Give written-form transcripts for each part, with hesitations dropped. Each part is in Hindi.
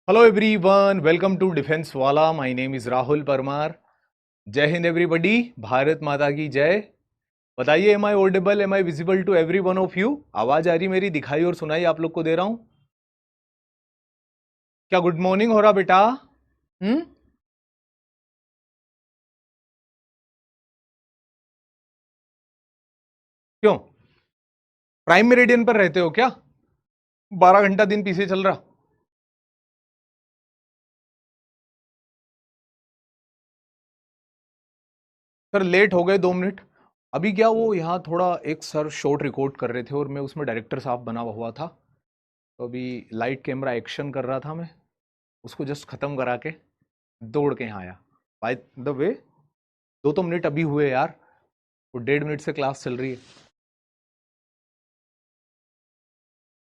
Hello everyone, welcome to Defense Wala. My name is Rahul Parmar. जय हिंद एवरीबॉडी, भारत माता की जय। बताइए, am I audible, am I visible to every one of you? आवाज आ रही मेरी, दिखाई और सुनाई आप लोग को दे रहा हूं क्या? गुड मॉर्निंग हो रहा बेटा? हम्म। क्यों? प्राइम मेरिडियन पर रहते हो क्या? 12 घंटा दिन पीछे चल रहा? सर लेट हो गए 2 मिनट। अभी क्या, वो यहाँ थोड़ा एक सर शॉर्ट रिकॉर्ड कर रहे थे और मैं उसमें डायरेक्टर साहब बना हुआ था, तो अभी लाइट कैमरा एक्शन कर रहा था, मैं उसको जस्ट खत्म करा के दौड़ के यहाँ आया। बाय द वे, 2 तो मिनट अभी हुए यार, वो 1.5 मिनट से क्लास चल रही है।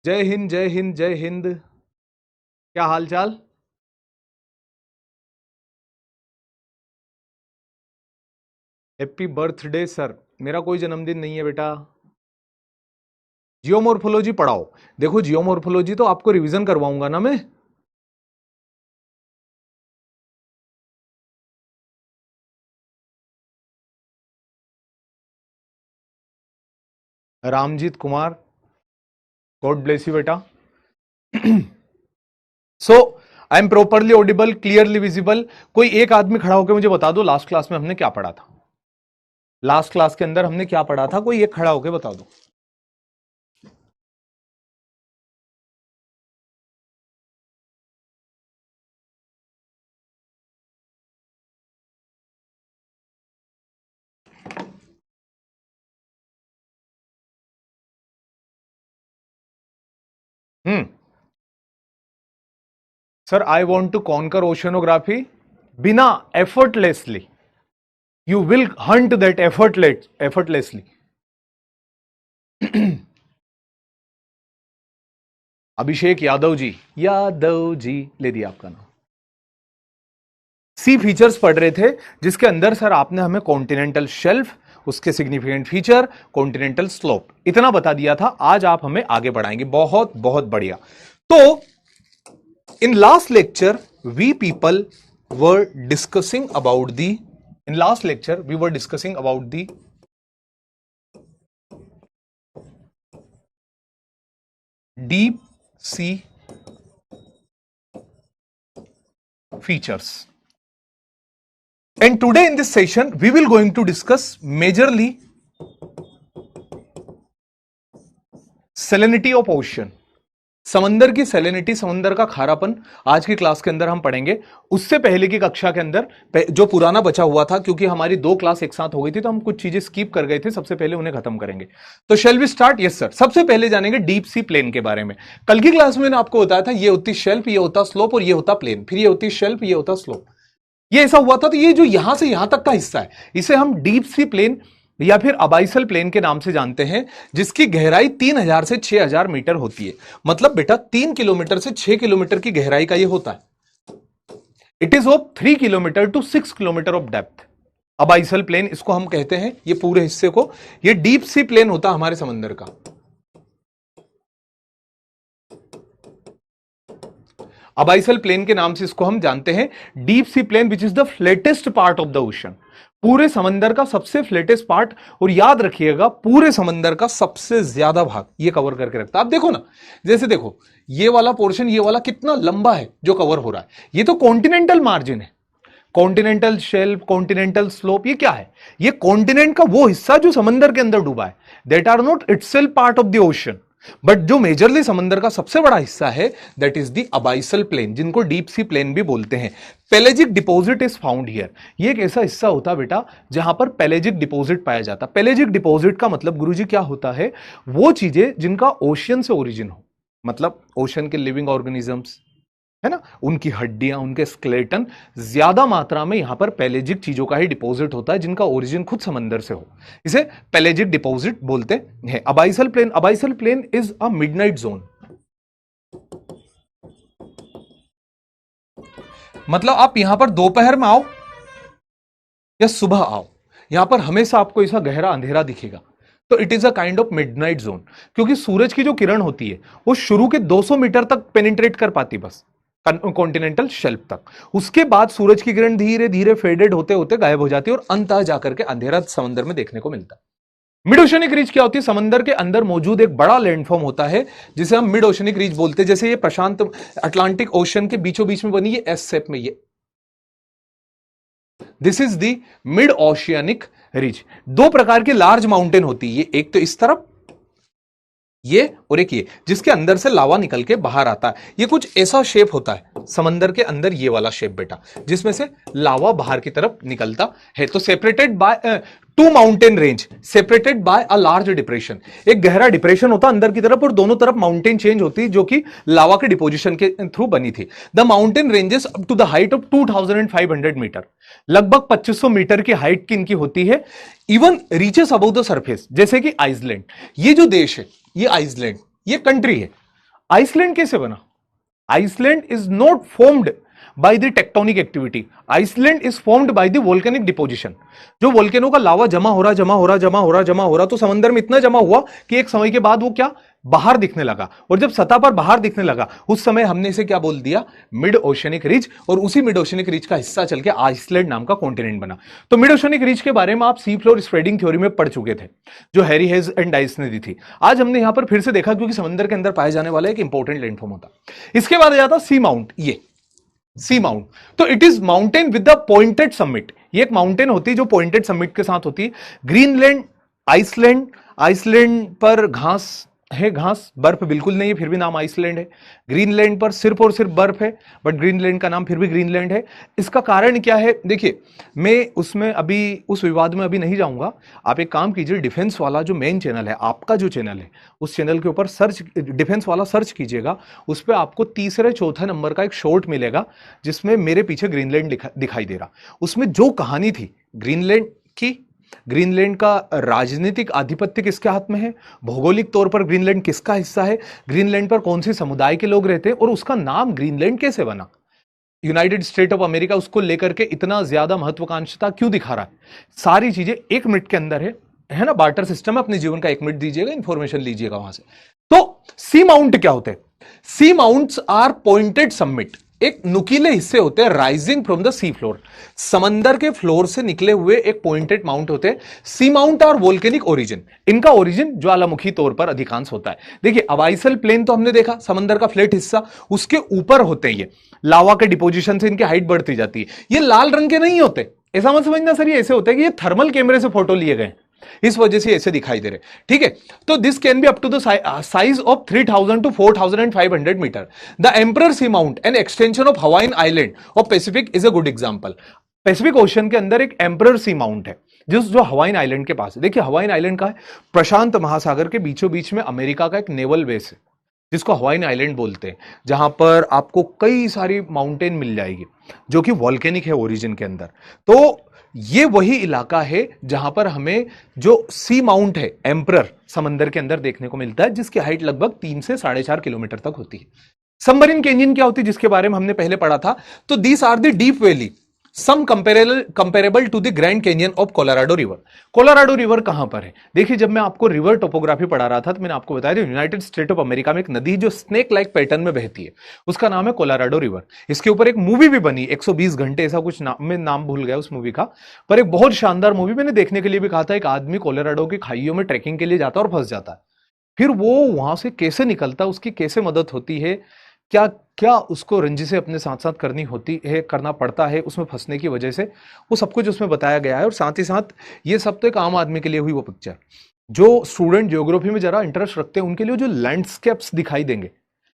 जय हिंद, जय हिंद, जय हिंद। क्या हाल चाल? Happy birthday sir. मेरा कोई जन्मदिन नहीं है बेटा। जियोमॉर्फोलॉजी पढ़ाओ। देखो, जियोमॉर्फोलॉजी तो आपको रिवीजन करवाऊंगा ना मैं। Ramjeet Kumar, God bless you बेटा। So I am properly audible, clearly visible. कोई एक आदमी खड़ा होकर मुझे बता दो, लास्ट क्लास में हमने क्या पढ़ा था? लास्ट क्लास के अंदर हमने क्या पढ़ा था? कोई एक खड़ा होकर बता दो। Hmm. Sir, I want to conquer oceanography बिना effortlessly. You will hunt that effortlessly. Abhishek Yadav ji, Yadav ji, ले दिया आपका नाम। सी फीचर्स पढ़ रहे थे, जिसके अंदर सर आपने हमें कॉन्टिनेंटल शेल्फ, उसके सिग्निफिकेंट फीचर, कॉन्टिनेंटल स्लोप, इतना बता दिया था। आज आप हमें आगे बढ़ाएंगे, बहुत बहुत बढ़िया। तो in last lecture we people were discussing about the in last lecture we were discussing about the deep sea features, and today in this session we will going to discuss majorly salinity of ocean। समंदर की सैलिनिटी, समंदर का खारापन आज की क्लास के अंदर हम पढ़ेंगे। उससे पहले की कक्षा के अंदर जो पुराना बचा हुआ था, क्योंकि हमारी 2 क्लास एक साथ हो गई थी तो हम कुछ चीजें स्किप कर गए थे, सबसे पहले उन्हें खत्म करेंगे। तो shall we start? Yes sir. सबसे पहले जानेंगे डीप सी प्लेन के बारे में। कल की क्लास में मैंने आपको बताया था, ये होती शेल्फ, ये होता स्लोप और ये होता प्लेन, फिर ये होती शेल्फ, ये होता स्लोप। ये ऐसा हुआ था। तो ये जो यहां से यहां तक का हिस्सा है, इसे हम डीप सी प्लेन या फिर अबाइसल प्लेन के नाम से जानते हैं, जिसकी गहराई 3000 से 6000 मीटर होती है। मतलब बेटा 3 किलोमीटर से 6 किलोमीटर की गहराई का ये होता है। It is of 3 kilometre to 6 kilometre of depth. Abyssal plain इसको हम कहते हैं, ये पूरे हिस्से को। ये डीप सी प्लेन होता है हमारे समंदर का। अबाइसल प्लेन के नाम से इसको हम जानते हैं, deep sea plain which is the flattest part of the ocean. पूरे समंदर का सबसे फ्लैटेस्ट पार्ट, और याद रखिएगा पूरे समंदर का सबसे ज्यादा भाग ये कवर करके रखता है। आप देखो ना, जैसे देखो ये वाला पोर्शन, ये वाला कितना लंबा है जो कवर हो रहा है। ये तो कॉन्टिनेंटल मार्जिन है, कॉन्टिनेंटल शेल्फ, कॉन्टिनेंटल स्लोप। ये क्या है? ये कॉन्टिनेंट का वो हिस्सा जो समंदर के अंदर डूबा है, that are not itself part of the ocean. But जो मेजरली समंदर का सबसे बड़ा हिस्सा है, that is the abyssal plain, जिनको डीप सी प्लेन भी बोलते हैं। Pelagic deposit is found here. ये एक ऐसा हिस्सा होता है बेटा जहां पर पेलेजिक डिपॉजिट पाया जाता है। पेलेजिक डिपॉजिट का मतलब गुरुजी क्या होता है? वो चीजें जिनका ओशियन से ओरिजिन हो, मतलब ओशन के लिविंग ऑर्गेनिजम्स है ना, उनकी हड्डियां, उनके स्केलेटन, ज्यादा मात्रा में यहां पर पेलेजिक चीजों का ही डिपॉजिट होता है, जिनका ओरिजिन खुद समंदर से हो। इसे पेलेजिक डिपॉजिट बोलते हैं। Abyssal plain is a midnight zone. मतलब आप यहां पर दोपहर में आओ या सुबह आओ, यहां पर हमेशा आपको ऐसा गहरा अंधेरा दिखेगा। तो it is a kind of midnight zone, क्योंकि सूरज की जो किरण होती है वो शुरू के 200 मीटर तक पेनिट्रेट कर पाती बस कॉन्टिनेंटल शेल्फ तक। उसके बाद सूरज की किरण धीरे धीरे फेडेड होते होते गायब हो जाती है और अंततः जाकर के अंधेरा समंदर में देखने को मिलता है। मिड ओशनिक रीच क्या होती है? समंदर के अंदर मौजूद एक बड़ा लैंडफॉर्म होता है जिसे हम मिड ओशनिक रीच बोलते हैं। जैसे ये प्रशांत अटलांटिक ओशन के बीचों बीच में बनी है एस शेप में, ये this is the mid oceanic reach. दो प्रकार की लार्ज माउंटेन होती है, एक तो इस तरफ ये और एक ये, जिसके अंदर से लावा निकल के बाहर आता है। ये कुछ ऐसा शेप होता है समंदर के अंदर, ये वाला शेप बेटा, जिसमें से लावा बाहर की तरफ निकलता है। तो separated by two mountain range separated by a large depression. एक गहरा डिप्रेशन होता अंदर की तरफ और दोनों तरफ माउंटेन चेंज होती जो कि लावा के डिपोजिशन के थ्रू बनी थी। The mountain ranges up to the height of 2500 metre, लगभग 2500 मीटर की हाइट की इनकी होती है। Even reaches above the surface, जैसे कि आइसलैंड, ये जो देश है, ये आइसलैंड, ये कंट्री है। आइसलैंड कैसे बना? Iceland is not formed by the tectonic activity, Iceland is formed by the volcanic deposition. जो वोल्केनो का लावा जमा हो रहा, तो समंदर में इतना जमा हुआ कि एक समय के बाद वो क्या बाहर दिखने लगा, और जब सतह पर बाहर दिखने लगा उस समय हमने इसे क्या बोल दिया? Mid oceanic reach. और उसी मिड ओशनिक रीच का हिस्सा चल के आइसलैंड नाम का कॉन्टिनेंट बना। तो मिड ओशनिक रीच के बारे में आप सी फ्लोर स्प्रेडिंग थ्योरी में पढ़ चुके थे, जो हैरी हेज एंड डाइस ने दी थी। आज हमने यहां पर फिर से देखा, क्योंकि समंदर के अंदर पाए जाने वाला एक इंपॉर्टेंट लैंडफॉर्म होता। इसके बाद आ जाता सी माउंट। ये सी माउंट, तो it is mountain with the pointed summit. ये एक माउंटेन होती है जो पॉइंटेड समिट के साथ होती है। ग्रीनलैंड, आइसलैंड, आइसलैंड पर घास है, घास, बर्फ बिल्कुल नहीं है, फिर भी नाम आइसलैंड है। ग्रीनलैंड पर सिर्फ और सिर्फ बर्फ है, बट ग्रीनलैंड का नाम फिर भी ग्रीनलैंड है। इसका कारण क्या है? देखिए, मैं उसमें अभी उस विवाद में अभी नहीं जाऊंगा। आप एक काम कीजिए, डिफेंस वाला जो मेन चैनल है, आपका जो चैनल है, उस चैनल के ऊपर सर्च, डिफेंस वाला सर्च कीजिएगा। उस पर आपको तीसरे चौथे नंबर का एक शॉर्ट मिलेगा जिसमें मेरे पीछे ग्रीनलैंड दिखाई दे रहा। उसमें जो कहानी थी ग्रीनलैंड की, ग्रीनलैंड का राजनीतिक आधिपत्य किसके हाथ में है, भौगोलिक तौर पर ग्रीनलैंड किसका हिस्सा है, ग्रीनलैंड पर कौन से समुदाय के लोग रहते हैं, और उसका नाम ग्रीनलैंड कैसे बना, यूनाइटेड स्टेट ऑफ अमेरिका उसको लेकर के इतना ज्यादा महत्वाकांक्षता क्यों दिखा रहा है, सारी चीजें 1 मिनट के अंदर है ना। बार्टर सिस्टम है, अपने जीवन का 1 मिनट दीजिएगा, इंफॉर्मेशन लीजिएगा वहां से। तो सी माउंट क्या होते हैं? सी माउंट्स आर पॉइंटेड समिट, एक नुकीले हिस्से होते हैं rising from the sea floor, समंदर के फ्लोर से निकले हुए एक पॉइंटेड माउंट होते हैं। सी माउंट और वोल्केनिक ओरिजिन, इनका ओरिजिन ज्वालामुखी तौर पर अधिकांश होता है। देखिए, अबाइसल प्लेन तो हमने देखा, समंदर का फ्लैट हिस्सा, उसके ऊपर होते हैं ये लावा के डिपोजिशन से इनकी हाइट बढ़ती जाती है। ये लाल रंग के नहीं होते, ऐसा मत समझना सर, ये ऐसे होता है कि ये थर्मल कैमरे से फोटो लिए गए, इस वजह से ऐसे दिखाई दे रहे। ठीक है, तो this can be up to the size of 3000 to 4500 metre. The emperor seamount an extension of Hawaiian island of Pacific is a good example. Pacific ocean के अंदर एक एम्परर सी माउंट है जो हवाइन आइलैंड के पास है। देखिए, हवाइन आइलैंड का है प्रशांत महासागर के बीचों बीच में अमेरिका का एक नेवल बेस है जिसको हवाइन आइलैंड बोलते हैं, जहां पर आपको कई सारी माउंटेन मिल जाएगी जो कि वॉल्केनिक है ओरिजिन के अंदर। तो ये वही इलाका है जहां पर हमें जो सी माउंट है एम्परर समंदर के अंदर देखने को मिलता है, जिसकी हाइट लगभग 3 से 4.5 किलोमीटर तक होती है। सबमरीन कैनियन क्या होती है, जिसके बारे में हमने पहले पढ़ा था। तो these are the deep valley some comparable to the Grand Canyon of Colorado river. Colorado river कहां पर है? देखिए, जब मैं आपको रिवर टोपोग्राफी पढ़ा रहा था तो मैंने आपको बताया था यूनाइटेड स्टेट ऑफ अमेरिका में एक नदी जो स्नेक लाइक पैटर्न में बहती है, उसका नाम है कोलोराडो रिवर। इसके ऊपर एक मूवी भी बनी 120 घंटे, ऐसा कुछ नाम, मैं नाम भूल गया उस मूवी का, पर एक बहुत शानदार मूवी। मैंने देखने के लिए भी कहा था। एक आदमी कोलोराडो की खाइयों में ट्रैकिंग के लिए जाता है और फंस जाता है, फिर वो वहां से कैसे निकलता है, उसकी कैसे मदद होती है, क्या क्या उसको रंजी से अपने साथ साथ करनी होती है, करना पड़ता है उसमें फंसने की वजह से, वो सब कुछ उसमें बताया गया है। और साथ ही साथ ये सब तो एक आम आदमी के लिए हुई वो पिक्चर। जो स्टूडेंट ज्योग्राफी में जरा इंटरेस्ट रखते हैं उनके लिए जो लैंडस्केप्स दिखाई देंगे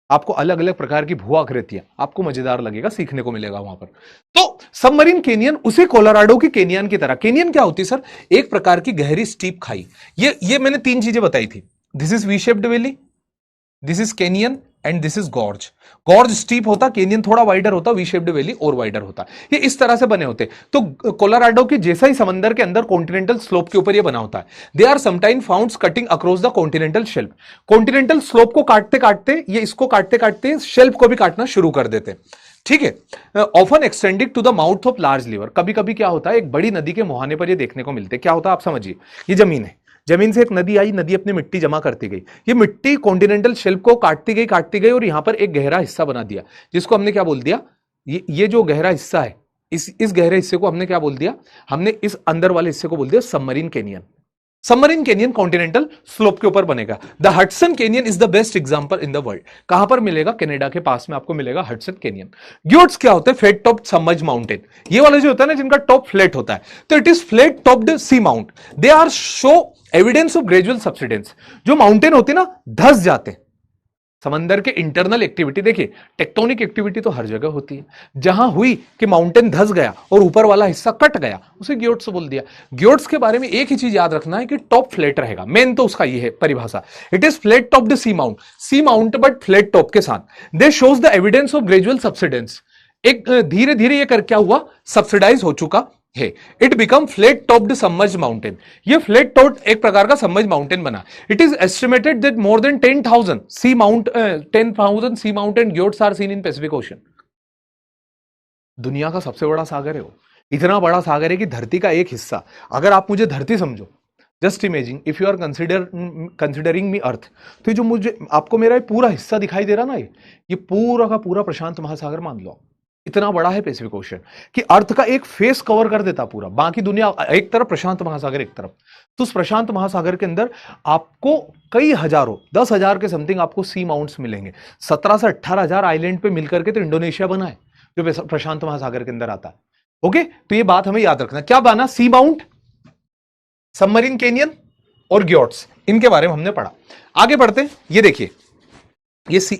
आपको, अलग अलग प्रकार की भू आकृतियां, आपको मजेदार लगेगा, सीखने को मिलेगा वहां पर। तो सबमरीन कैनियन उसी कोलोराडो की कैनियन की तरह। कैनियन क्या होती है सर? एक प्रकार की गहरी स्टीप खाई। ये मैंने 3 चीजें बताई थी। This is V shaped valley, this is canyon and this is gorge. Gorge steep होता, कैनियन थोड़ा वाइडर होता, वी शेप्ड वैली और वाइडर होता। ये इस तरह से बने होते। तो कोलोराडो की जैसा ही समंदर के अंदर कॉन्टिनेंटल स्लोप के ऊपर ये बना होता है। They are sometime found cutting across the continental shelf. Continental slope को काटते काटते ये इसको काटते काटते शेल्फ को भी काटना शुरू कर देते। ठीक है, often extending to the mouth of large river. कभी कभी क्या होता है, एक बड़ी नदी के मुहाने पर ये देखने को मिलते। क्या होता है आप समझिए, ये जमीन है, जमीन से एक नदी आई, नदी अपनी मिट्टी जमा करती गई, ये मिट्टी कॉन्टिनेंटल शेल्फ को काटती गई और यहां पर एक गहरा हिस्सा बना दिया, जिसको हमने क्या बोल दिया, ये जो गहरा हिस्सा है, इस गहरे हिस्से को हमने क्या बोल दिया, हमने इस अंदर वाले हिस्से को बोल दिया submarine canyon. Submarine canyon continental slope के ऊपर बनेगा। The Hudson canyon is the best example in the world. कहां पर मिलेगा? कनाडा के पास में आपको मिलेगा हडसन कैनियन। ग्योट्स क्या होते हैं? Flat top submerge mountain. ये वाला जो होता है ना, जिनका टॉप फ्लैट होता है, तो it is flat topped seamount. They are show evidence of gradual subsidence. जो माउंटेन होते ना, धस जाते हैं। समंदर के इंटरनल एक्टिविटी देखिए, टेक्टोनिक एक्टिविटी तो हर जगह होती है। जहां हुई कि माउंटेन धस गया और ऊपर वाला हिस्सा कट गया, उसे ग्योट्स बोल दिया। ग्योट्स के बारे में एक ही चीज याद रखना है कि टॉप फ्लैट रहेगा, मेन तो उसका ये है परिभाषा। It is flat top the seamount but flat top के साथ। They shows the evidence of gradual subsidence. एक धीरे धीरे ये कर क्या हुआ, सब्सिडाइज हो चुका है। It become flat topped submerge mountain. ये फ्लैट टॉप एक प्रकार का सबमर्ज माउंटेन बना। It is estimated that more than 10,000 sea mount and guyots are seen in Pacific ocean. दुनिया का सबसे बड़ा सागर है वो। इतना बड़ा सागर है कि धरती का एक हिस्सा, अगर आप मुझे धरती समझो, just imagine if you are considering me earth, तो जो मुझे आपको मेरा पूरा हिस्सा दिखाई दे रहा ना, ये पूरा का पूरा प्रशांत महासागर मान लो। इतना बड़ा है पैसिफिक ओशन कि अर्थ का एक फेस कवर कर देता पूरा, बाकी दुनिया एक तरफ, प्रशांत महासागर एक तरफ। तो उस प्रशांत महासागर के अंदर आपको कई हजारों, 10,000 के समथिंग आपको सी माउंट्स मिलेंगे। 17 से 18,000 आइलैंड पे मिलकर के तो इंडोनेशिया बना है, जो प्रशांत महासागर के अंदर आता है। ओके, तो ये बात हमें याद रखना। क्या बना? सी माउंट, सबमरीन कैनियन और ग्योट्स, इनके बारे में हमने पढ़ा। आगे बढ़ते हैं। ये देखिए,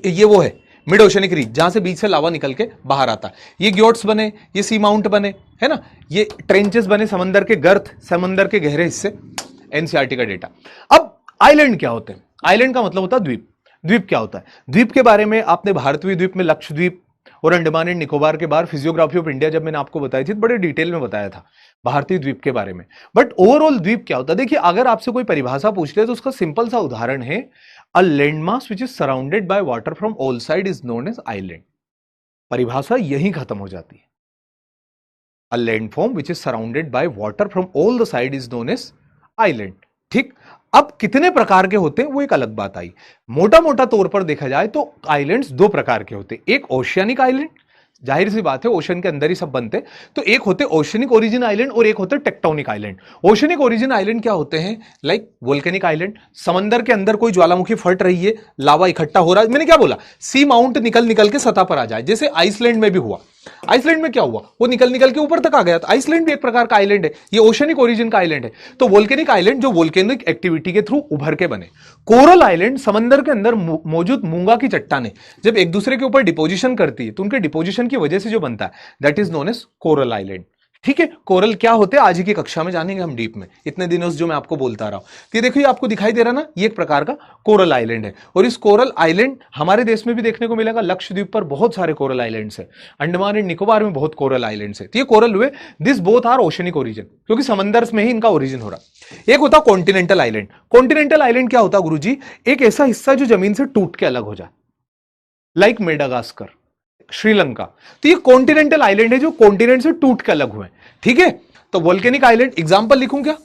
ये वो है मिड ओशनिक रीच, जहां से बीच से लावा निकल के बाहर आता है। ये ग्योट्स बने, ये सी माउंट बने, है ना, ये ट्रेंचेस बने, समंदर के गर्त, समंदर के गहरे हिस्से। एनसीईआरटी का डेटा। अब आइलैंड क्या होते हैं? आइलैंड का मतलब होता है द्वीप। द्वीप क्या होता है? द्वीप के बारे में आपने भारतीय द्वीप में लक्षद्वीप और अंडमान एंड निकोबार के बाहर फिजियोग्राफी ऑफ इंडिया जब मैंने आपको बताई थी, बड़े डिटेल में बताया था भारतीय द्वीप के बारे में। बट ओवरऑल द्वीप क्या होता है? देखिए, अगर आपसे कोई परिभाषा पूछ ले तो उसका सिंपल सा उदाहरण है, a landmass which is surrounded by water from all sides is known as island। परिभाषा यहीं खत्म हो जाती है। a landform which is surrounded by water from all the side is known as island। ठीक, अब कितने प्रकार के होते हैं वो एक अलग बात आई। मोटा मोटा तौर पर देखा जाए तो आइलैंड्स दो प्रकार के होते हैं। एक ओशियनिक आइलैंड, जाहिर सी बात है ओशन के अंदर ही सब बनते हैं, तो एक होते ओशनिक ओरिजिन आइलैंड और एक होते tectonic island. Oceanic origin island क्या होते हैं? लाइक वोल्केनिक आइलैंड, समंदर के अंदर कोई ज्वालामुखी फट रही है, लावा इकट्ठा हो रहा है, मैंने क्या बोला, सी माउंट निकल निकल के सतह पर आ जाए, जैसे आइसलैंड में भी हुआ। आइसलैंड में क्या हुआ, वो निकल निकल के ऊपर तक आ गया। तो आइसलैंड भी एक प्रकार का आइलैंड है, ये ओशनिक ओरिजिन का आइलैंड है। तो वोल्केनिक आइलैंड जो वोल्केनिक एक्टिविटी के थ्रू उभर के बने। कोरल आइलैंड, समंदर के अंदर मौजूद मूंगा की चट्टानें जब एक दूसरे के ऊपर डिपोजिशन करती है तो उनके डिपोजिशन की वजह से जो बनता है that is known as coral island. ठीक है, कोरल क्या होते हैं आज ही की कक्षा में जानेंगे हम डीप में, इतने दिनों से जो मैं आपको बोलता रहा हूं। तो देखिए आपको दिखाई दे रहा ना, ये एक प्रकार का कोरल आइलैंड है। और इस कोरल आइलैंड हमारे देश में भी देखने को मिलेगा। लक्षद्वीप पर बहुत सारे कोरल आइलैंड्स है, अंडमान एंड निकोबार में बहुत कोरल आइलैंड्स है। तो ये कोरल हुए, this both are oceanic origin, क्योंकि समंदर में ही इनका ओरिजिन हो रहा। एक होता कॉन्टिनेंटल आइलैंड। कॉन्टिनेंटल आइलैंड क्या होता गुरुजी? एक ऐसा हिस्सा जो जमीन से टूट के अलग हो जाए, लाइक मेडागास्कर, श्रीलंका। तो ये कॉन्टिनेंटल आइलैंड है जो कॉन्टिनेंट से टूट के अलग हुए। ठीक है, तो वोल्केनिक आइलैंड एग्जांपल लिखूं क्या?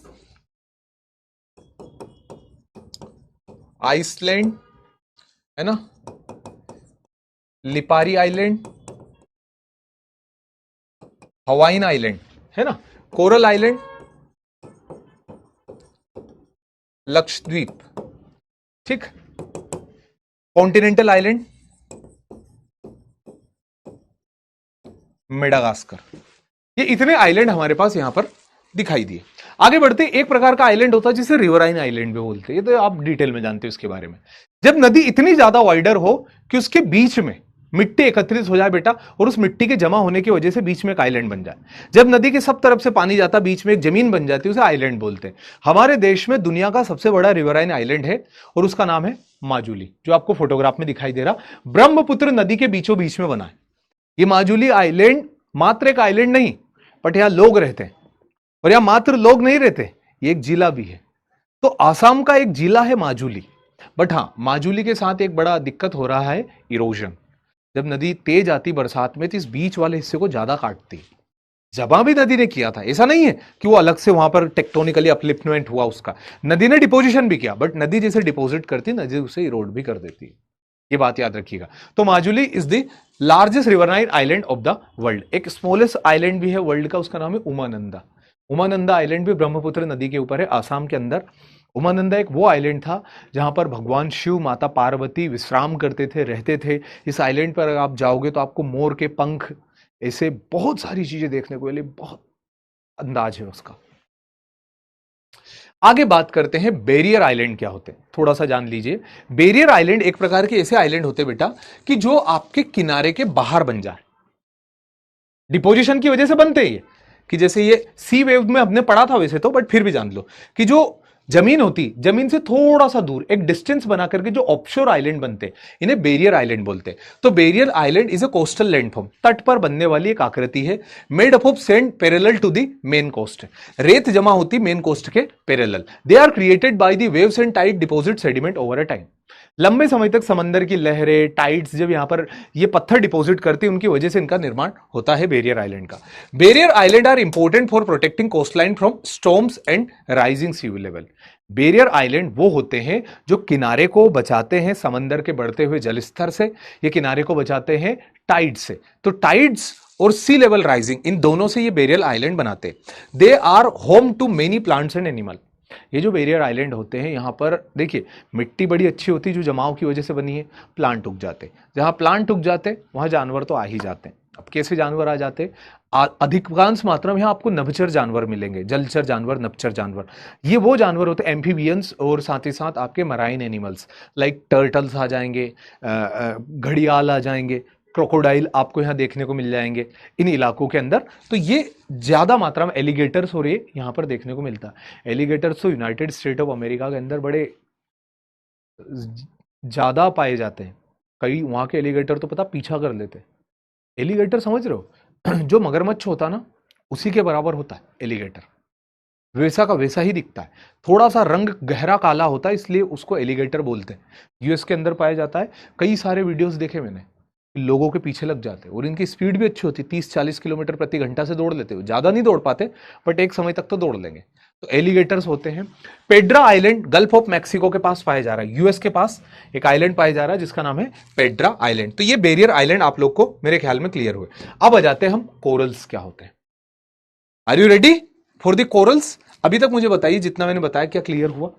आइसलैंड है ना, लिपारी आइलैंड, हवाइन आइलैंड है ना, कोरल आइलैंड, लक्षद्वीप, ठीक, कॉन्टिनेंटल आइलैंड, मेडागास्कर। ये इतने आइलैंड हमारे पास यहां पर दिखाई दिए। आगे बढ़ते, एक प्रकार का आइलैंड होता है जिसे रिवराइन आइलैंड भी बोलते हैं। ये तो आप डिटेल में जानते हो इसके बारे में। जब नदी इतनी ज्यादा वाइडर हो कि उसके बीच में मिट्टी एकत्रित हो जाए बेटा, और उस मिट्टी के जमा होने की वजह से बीच में एक आइलैंड बन जाए। जब नदी के सब तरफ से पानी जाता, बीच में एक जमीन बन जाती है, उसे आइलैंड बोलते हैं। हमारे देश में दुनिया का सबसे बड़ा रिवराइन आइलैंड है और उसका नाम है माजुली, जो आपको फोटोग्राफ में दिखाई दे रहा, ब्रह्मपुत्र नदी के बीचों बीच में बना है। ये माजुली आइलैंड मात्र एक आइलैंड नहीं, बट यहां लोग रहते हैं, और यहां मात्र लोग नहीं रहते, ये एक जिला भी है। तो आसाम का एक जिला है माजुली। बट हां, माजुली के साथ एक बड़ा दिक्कत हो रहा है, इरोजन। जब नदी तेज आती बरसात में तो इस बीच वाले हिस्से को ज्यादा काटती, जमा भी नदी ने किया था, ऐसा नहीं है कि वो अलग से वहां पर टेक्टोनिकली अपलिफ्टमेंट हुआ उसका। नदी ने डिपोजिशन भी किया, बट नदी जैसे डिपोजिट करती, नदी उसे इरोड भी कर देती है। ये बात याद रखिएगा। तो Majuli is the largest riverine island of the world. एक स्मॉलेस्ट आइलैंड भी है वर्ल्ड का, उसका नाम है उमानंदा। उमानंदा आइलैंड भी ब्रह्मपुत्र नदी के ऊपर है, आसाम के अंदर। उमानंदा एक वो आइलैंड था जहां पर भगवान शिव, माता पार्वती विश्राम करते थे, रहते थे। इस आइलैंड पर अगर आप जाओगे तो आपको मोर के पंख, ऐसे बहुत सारी चीजें देखने को मिली, बहुत अंदाज है उसका। आगे बात करते हैं बैरियर आइलैंड क्या होते हैं, थोड़ा सा जान लीजिए। बैरियर आइलैंड एक प्रकार के ऐसे आइलैंड होते हैं बेटा कि जो आपके किनारे के बाहर बन जाए, डिपोजिशन की वजह से बनते ही है। कि जैसे ये सी वेव में हमने पढ़ा था वैसे तो, बट फिर भी जान लो कि जो जमीन होती, जमीन से थोड़ा सा दूर एक डिस्टेंस बना करके जो ऑफशोर आइलैंड बनते, इन्हें बैरियर आइलैंड बोलते हैं। तो barrier island is a coastal landform, तट पर बनने वाली एक आकृति है, made up of sand parallel to the main coast. रेत जमा होती मेन कोस्ट के parallel. They are created by the waves and tide deposit sediment over a time. लंबे समय तक समंदर की लहरें, टाइड्स जब यहां पर ये पत्थर डिपॉजिट करती है, उनकी वजह से इनका निर्माण होता है बैरियर आइलैंड का। Barrier island are important for protecting coastline from storms and rising sea level. Barrier island वो होते हैं जो किनारे को बचाते हैं समंदर के बढ़ते हुए जलस्तर से, ये किनारे को बचाते हैं टाइड से। तो टाइड्स और सी लेवल राइजिंग, इन दोनों से ये बैरियर आइलैंड बनाते। They are home to many plants and animal. ये जो बैरियर आइलैंड होते हैं, यहां पर देखिए मिट्टी बड़ी अच्छी होती है जो जमाव की वजह से बनी है, प्लांट उग जाते, जहां प्लांट उग जाते वहां जानवर तो आ ही जाते हैं। अब कैसे जानवर आ जाते? अधिकांश मात्रा में यहां आपको नभचर जानवर मिलेंगे, जलचर जानवर, नभचर जानवर। ये वो जानवर होते हैं एम्फीबियंस, और साथ ही साथ आपके मराइन एनिमल्स लाइक टर्टल्स आ जाएंगे, घड़ियाल आ जाएंगे, क्रोकोडाइल आपको यहां देखने को मिल जाएंगे इन इलाकों के अंदर। तो ये ज्यादा मात्रा में एलिगेटर्स और ये यहां पर देखने को मिलता है। एलिगेटर्स तो यूनाइटेड स्टेट ऑफ अमेरिका के अंदर बड़े ज्यादा पाए जाते हैं। कई वहां के एलिगेटर तो पता पीछा कर लेते हैं। एलिगेटर समझ रहे हो? जो मगरमच्छ होता ना, उसी के बराबर होता है एलिगेटर, वैसा का वैसा ही दिखता है। थोड़ा सा रंग गहरा काला होता है, इसलिए उसको एलिगेटर बोलते हैं। यूएस के अंदर पाया जाता है। कई सारे वीडियोस देखे मैंने, लोगों के पीछे लग जाते हैं और इनकी स्पीड भी अच्छी होती है, 30-40 किलोमीटर प्रति घंटा से दौड़ लेते हो। ज्यादा नहीं दौड़ पाते, बट एक समय तक तो दौड़ लेंगे। तो एलिगेटर्स होते हैं। Pendra island gulf of Mexico के पास पाया जा रहा है, यूएस के पास एक आइलैंड पाया जा रहा है जिसका नाम है पेड्रा आइलैंड। तो ये बैरियर आइलैंड आप लोग को मेरे ख्याल में क्लियर हुए। अब आ जाते हैं हम कोरल्स क्या होते हैं। Are you ready for the corals? अभी तक मुझे बताइए, जितना मैंने बताया क्या क्लियर हुआ?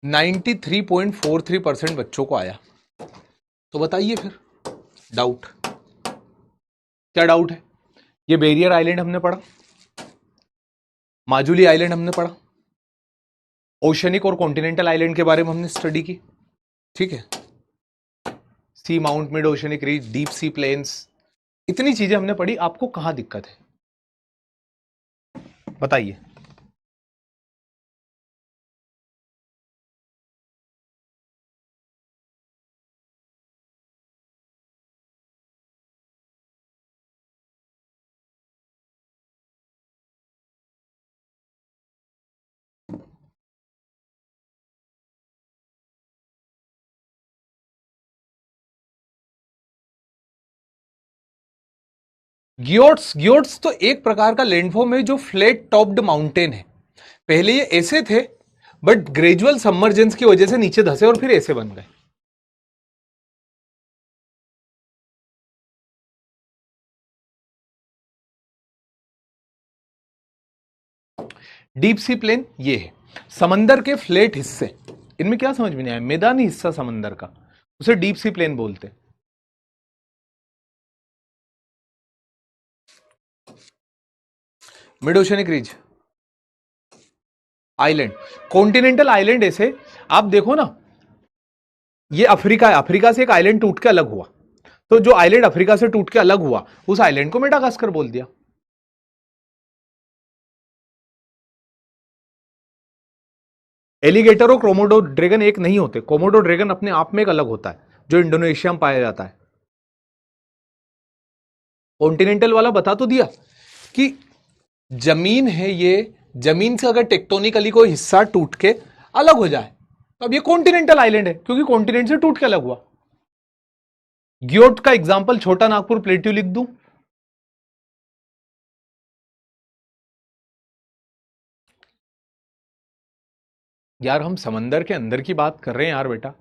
नाइन्टी 93.43% बच्चों को आया। तो बताइए फिर डाउट, क्या डाउट है? ये बैरियर आइलैंड हमने पढ़ा, माजुली आइलैंड हमने पढ़ा, ओशनिक और कॉन्टिनेंटल आइलैंड के बारे में हमने स्टडी की, ठीक है। Sea mount, mid oceanic ridge, deep sea plains, इतनी चीजें हमने पढ़ी। आपको कहां दिक्कत है बताइए? ग्योट्स, ग्योट्स तो एक प्रकार का लैंडफॉर्म है जो फ्लैट टॉप्ड माउंटेन है। पहले ये ऐसे थे, बट ग्रेजुअल सबमर्जेंस की वजह से नीचे धसे और फिर ऐसे बन गए। डीप सी प्लेन ये है, समंदर के फ्लैट हिस्से इनमें क्या समझ में नहीं आया? मैदानी हिस्सा समंदर का, उसे डीप सी प्लेन बोलते हैं। Mid oceanic ridge, island, continental island. ऐसे आप देखो ना, ये अफ्रीका है, अफ्रीका से एक आइलैंड टूट के अलग हुआ, तो जो आइलैंड अफ्रीका से टूट के अलग हुआ उस आइलैंड को मेडागास्कर बोल दिया। एलिगेटर और कोमोडो ड्रैगन एक नहीं होते, कोमोडो ड्रैगन अपने आप में एक अलग होता है जो इंडोनेशिया में पाया जाता है। कॉन्टिनेंटल वाला बता तो दिया कि जमीन है, ये जमीन से अगर टेक्टोनिकली कोई हिस्सा टूट के अलग हो जाए तो अब ये कॉन्टिनेंटल आइलैंड है, क्योंकि कॉन्टिनेंट से टूट के अलग हुआ। ग्योट का एग्जांपल छोटा नागपुर प्लेट्यू लिख दूं? यार हम समंदर के अंदर की बात कर रहे हैं यार बेटा,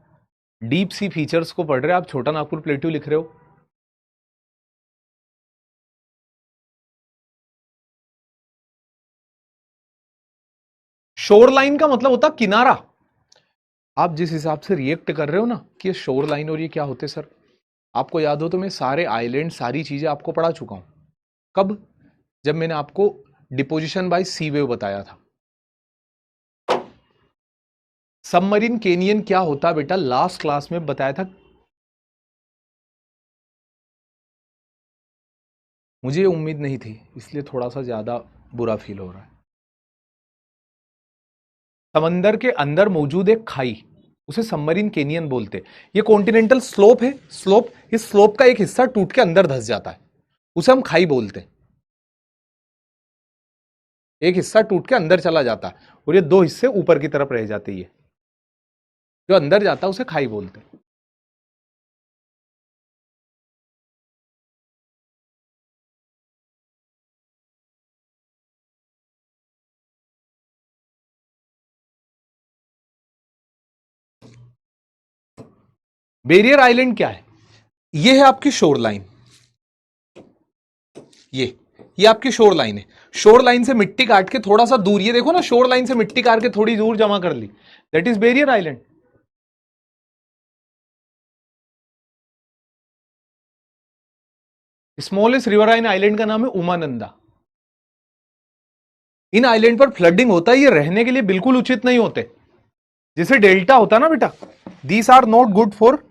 डीप सी फीचर्स को पढ़ रहे हैं, आप छोटा नागपुर प्लेट्यू लिख रहे हो। शोर लाइन का मतलब होता किनारा। आप जिस हिसाब से रिएक्ट कर रहे हो ना कि ये शोर लाइन और ये क्या होते सर, आपको याद हो तो मैं सारे आइलैंड सारी चीजें आपको पढ़ा चुका हूं। कब? जब मैंने आपको डिपोजिशन बाय सी वेव बताया था। सबमरीन कैनियन क्या होता है बेटा, लास्ट क्लास में बताया था। मुझे उम्मीद नहीं थी, इसलिए थोड़ा सा ज्यादा बुरा फील हो रहा है। समंदर के अंदर मौजूद एक खाई, उसे सबमरीन कैनियन बोलते। ये कॉन्टिनेंटल स्लोप है, स्लोप, इस स्लोप का एक हिस्सा टूट के अंदर धंस जाता है, उसे हम खाई बोलते हैं। एक हिस्सा टूट के अंदर चला जाता है और ये दो हिस्से ऊपर की तरफ रह जाते हैं, जो अंदर जाता है उसे खाई बोलते हैं। बैरियर आइलैंड क्या है? ये है आपकी शोर लाइन, ये आपकी शोर लाइन है। शोर लाइन से मिट्टी काट के थोड़ा सा दूर, ये देखो ना, शोर लाइन से मिट्टी काट के थोड़ी दूर जमा कर ली, that is barrier island. Smallest riverine island का नाम है उमानंदा। इन आइलैंड पर फ्लडिंग होता है, ये रहने के लिए बिल्कुल उचित नहीं होते। जैसे डेल्टा होता ना बेटा, these are not good for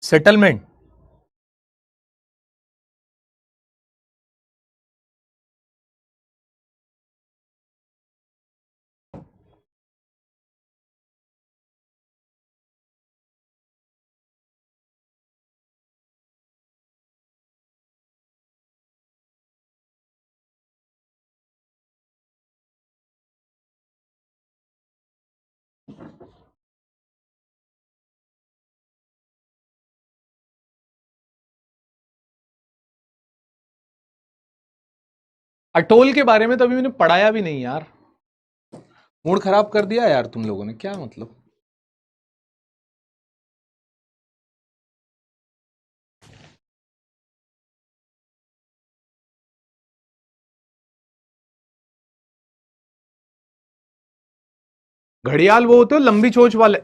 settlement. Atoll के बारे में तो अभी मैंने पढ़ाया भी नहीं यार, मूड खराब कर दिया यार तुम लोगों ने, क्या मतलब। घड़ियाल वो होते हो लंबी चोंच वाले।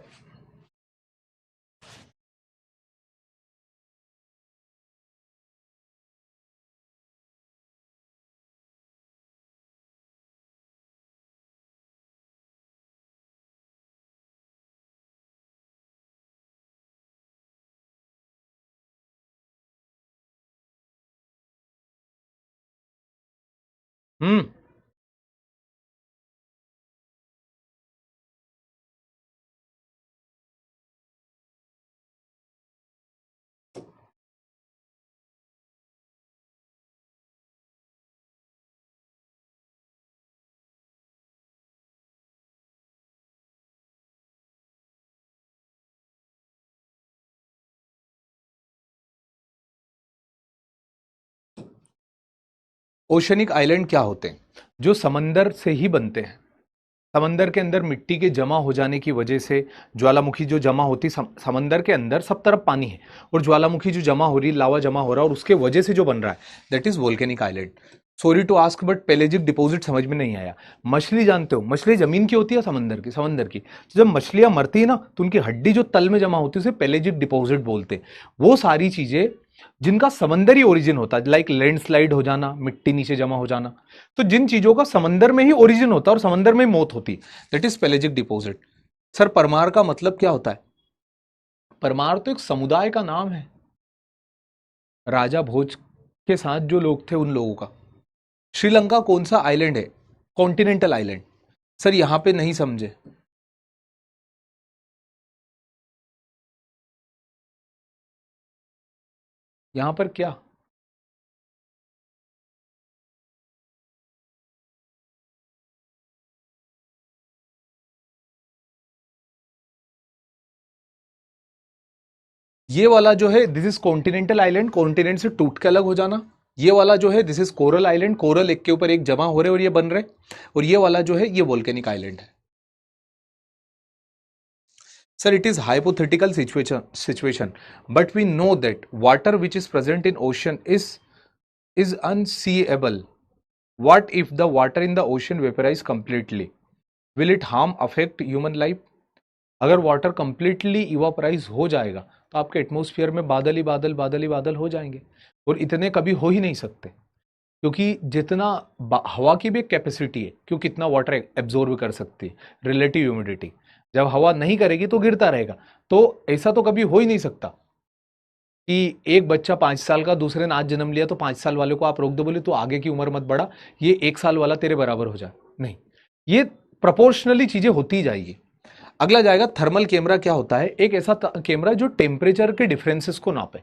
हम्म। ओशनिक आइलैंड क्या होते हैं? जो समंदर से ही बनते हैं। समंदर के अंदर मिट्टी के जमा हो जाने की वजह से ज्वालामुखी जो जमा होती, समंदर के अंदर सब तरफ पानी है और ज्वालामुखी जो जमा हो रही, लावा जमा हो रहा है और उसके वजह से जो बन रहा है, that is volcanic island. Sorry to ask but pelagic deposit समझ में नहीं आया। मछली जानते हो, मछली जमीन की होती है समंदर की? समंदर की। तो जब मछलियां मरती है ना तो उनकी हड्डी जो तल में जमा होती है उसे पेलेजिक डिपॉजिट बोलते हैं। वो सारी चीजें जिनका समंदरी ओरिजिन होता है, लाइक लैंडस्लाइड हो जाना, मिट्टी नीचे जमा हो जाना, तो जिन चीजों का समंदर में ही ओरिजिन होता है और समंदर में ही मौत होती है, that is pelagic deposit. Sir परमार का मतलब क्या होता है? परमार तो एक समुदाय का नाम है, राजा भोज के साथ जो लोग थे उन लोगों का। श्रीलंका कौन सा आइलैंड है? Continental island. सर यहां पे नहीं समझे। यहां पर क्या? ये वाला जो है this is continental island, continent से टूट के अलग हो जाना। ये वाला जो है this is coral island, coral एक के ऊपर एक जमा हो रहे और ये बन रहे। और ये वाला जो है ये वोल्केनिक आइलैंड है। Sir it is hypothetical situation but we know that water which is present in ocean is unseeable. What if the water in the ocean vaporize completely? Will it harm affect human life? अगर वाटर कंप्लीटली इवापराइज हो जाएगा तो आपके एटमोस्फियर में बादल ही बादल, बादल ही बादल हो जाएंगे। और इतने कभी हो ही नहीं सकते, क्योंकि जितना हवा की भी एक कैपेसिटी है, क्यों कितना वाटर एब्जॉर्ब कर सकती है, रिलेटिव ह्यूमिडिटी। जब हवा नहीं करेगी तो गिरता रहेगा। तो ऐसा तो कभी हो ही नहीं सकता कि एक बच्चा 5 साल का दूसरे ने आज जन्म लिया तो 5 साल वाले को आप रोक दो, बोले तो आगे की उम्र मत बढ़ा, ये 1 साल वाला तेरे बराबर हो जाए। नहीं, ये प्रोपोर्शनली चीजें होती ही जाएगी। अगला जाएगा थर्मल कैमरा। क्या होता है? एक ऐसा कैमरा जो टेम्परेचर के डिफरेंसेस को नापे।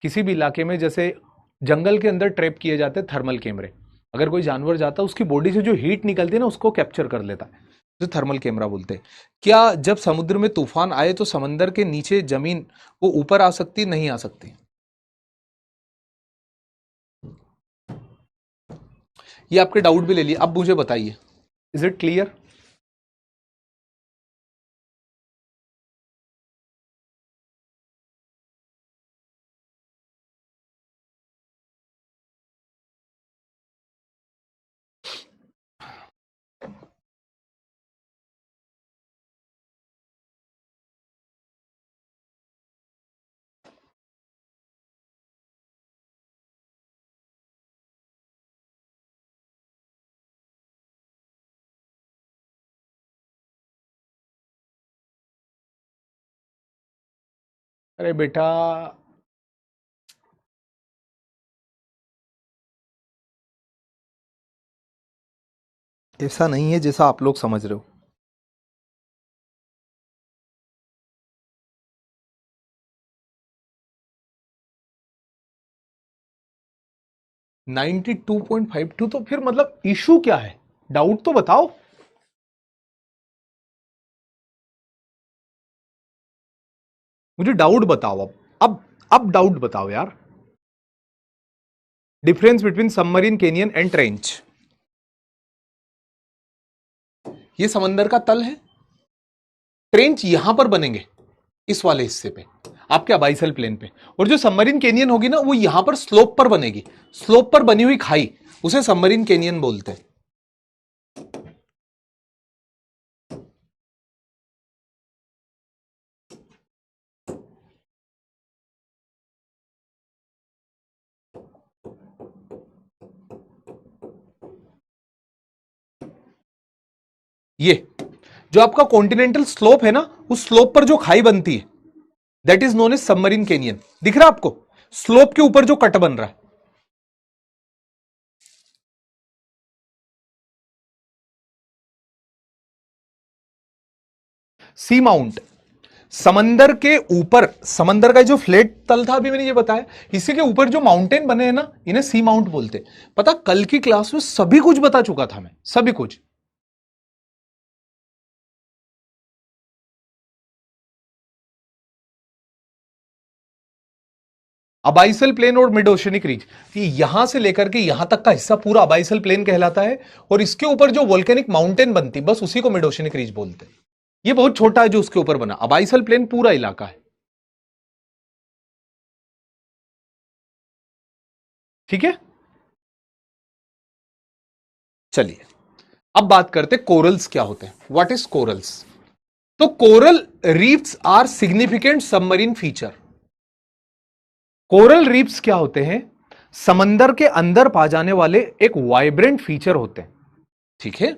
किसी भी इलाके में जैसे जंगल के अंदर ट्रैप किए जाते हैं थर्मल कैमरे, अगर कोई जानवर जाता है उसकी बॉडी से जो हीट निकलती है ना उसको कैप्चर कर लेता है, जो थर्मल कैमरा बोलते हैं। क्या जब समुद्र में तूफान आए तो समंदर के नीचे जमीन वो ऊपर आ सकती, नहीं आ सकती? ये आपके डाउट भी ले लिए, अब मुझे बताइए, इज इट क्लियर? अरे बेटा, ऐसा नहीं है जैसा आप लोग समझ रहे हो। 92.52 तो फिर मतलब इशू क्या है? डाउट तो बताओ। मुझे डाउट बताओ अब डाउट बताओ यार। Difference between submarine canyon and trench. ये समंदर का तल है, ट्रेंच यहां पर बनेंगे इस वाले हिस्से पे, आपके अबाइसल प्लेन पे। और जो सबमरीन कैनियन होगी ना वो यहां पर स्लोप पर बनेगी, स्लोप पर बनी हुई खाई, उसे सबमरीन कैनियन बोलते हैं। ये जो आपका कॉन्टिनेंटल स्लोप है ना, उस स्लोप पर जो खाई बनती है that is known as submarine canyon. दिख रहा है आपको? स्लोप के ऊपर जो कट बन रहा है, सी माउंट। समंदर के ऊपर, समंदर का जो फ्लैट तल था अभी मैंने ये बताया, इसी के ऊपर जो माउंटेन बने हैं ना इन्हें सी माउंट बोलते। पता कल की क्लास में सभी कुछ बता चुका था मैं, सभी कुछ। अबाइसल प्लेन और मिड ओशनिक रीज, यहां से लेकर के यहां तक का हिस्सा पूरा अबाइसल प्लेन कहलाता है। और इसके ऊपर जो वोल्केनिक माउंटेन बनती बस उसी को मिड ओशनिक रीज बोलते हैं। ये बहुत छोटा है जो उसके ऊपर बना, अबाइसल प्लेन पूरा इलाका है। ठीक है? चलिए अब बात करते कोरल्स क्या होते हैं, व्हाट इज कोरल्स। तो coral reefs are significant submarine feature. Coral reefs क्या होते हैं, समंदर के अंदर पा जाने वाले एक वाइब्रेंट फीचर होते हैं, ठीक है।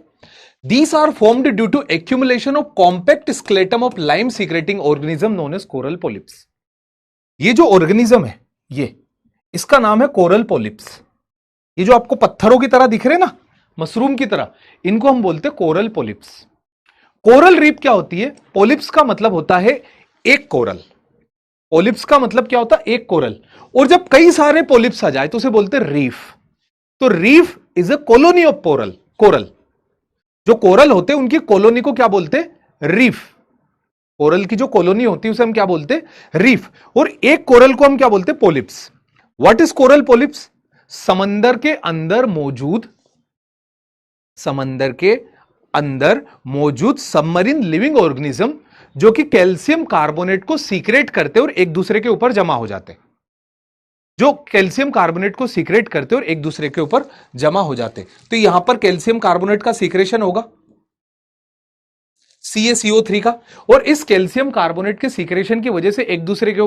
These are formed due to accumulation of compact skeleton of lime secreting organism known as coral polyps. ये जो ऑर्गेनिज्म है ये, इसका नाम है कोरल पोलिप्स। ये जो आपको पत्थरों की तरह दिख रहे हैं ना, मशरूम की तरह, इनको हम बोलते हैं कोरल पोलिप्स। कोरल रीफ क्या होती है, पोलिप्स का मतलब होता है एक कोरल। पोलिप्स का मतलब क्या होता है, एक कोरल। और जब कई सारे पोलिप्स आ जाए तो उसे बोलते हैं रीफ। तो reef is a colony of coral. जो कोरल होते हैं उनकी कॉलोनी को क्या बोलते हैं, रीफ। कोरल की जो कॉलोनी होती है उसे हम क्या बोलते हैं, रीफ। और एक कोरल को हम क्या बोलते हैं, polyps. What is coral polyps, समंदर के अंदर मौजूद सबमरीन लिविंग ऑर्गेनिज्म जो कि कैल्शियम कार्बोनेट को सीक्रेट करते और एक दूसरे के ऊपर जमा हो जाते, जो कैल्शियम कार्बोनेट को सीक्रेट करते और एक दूसरे के ऊपर जमा हो जाते। तो यहां पर कैल्शियम कार्बोनेट का सीक्रेशन होगा CaCO3 का, और इस कैल्शियम कार्बोनेट के सीक्रेशन की वजह से एक दूसरे के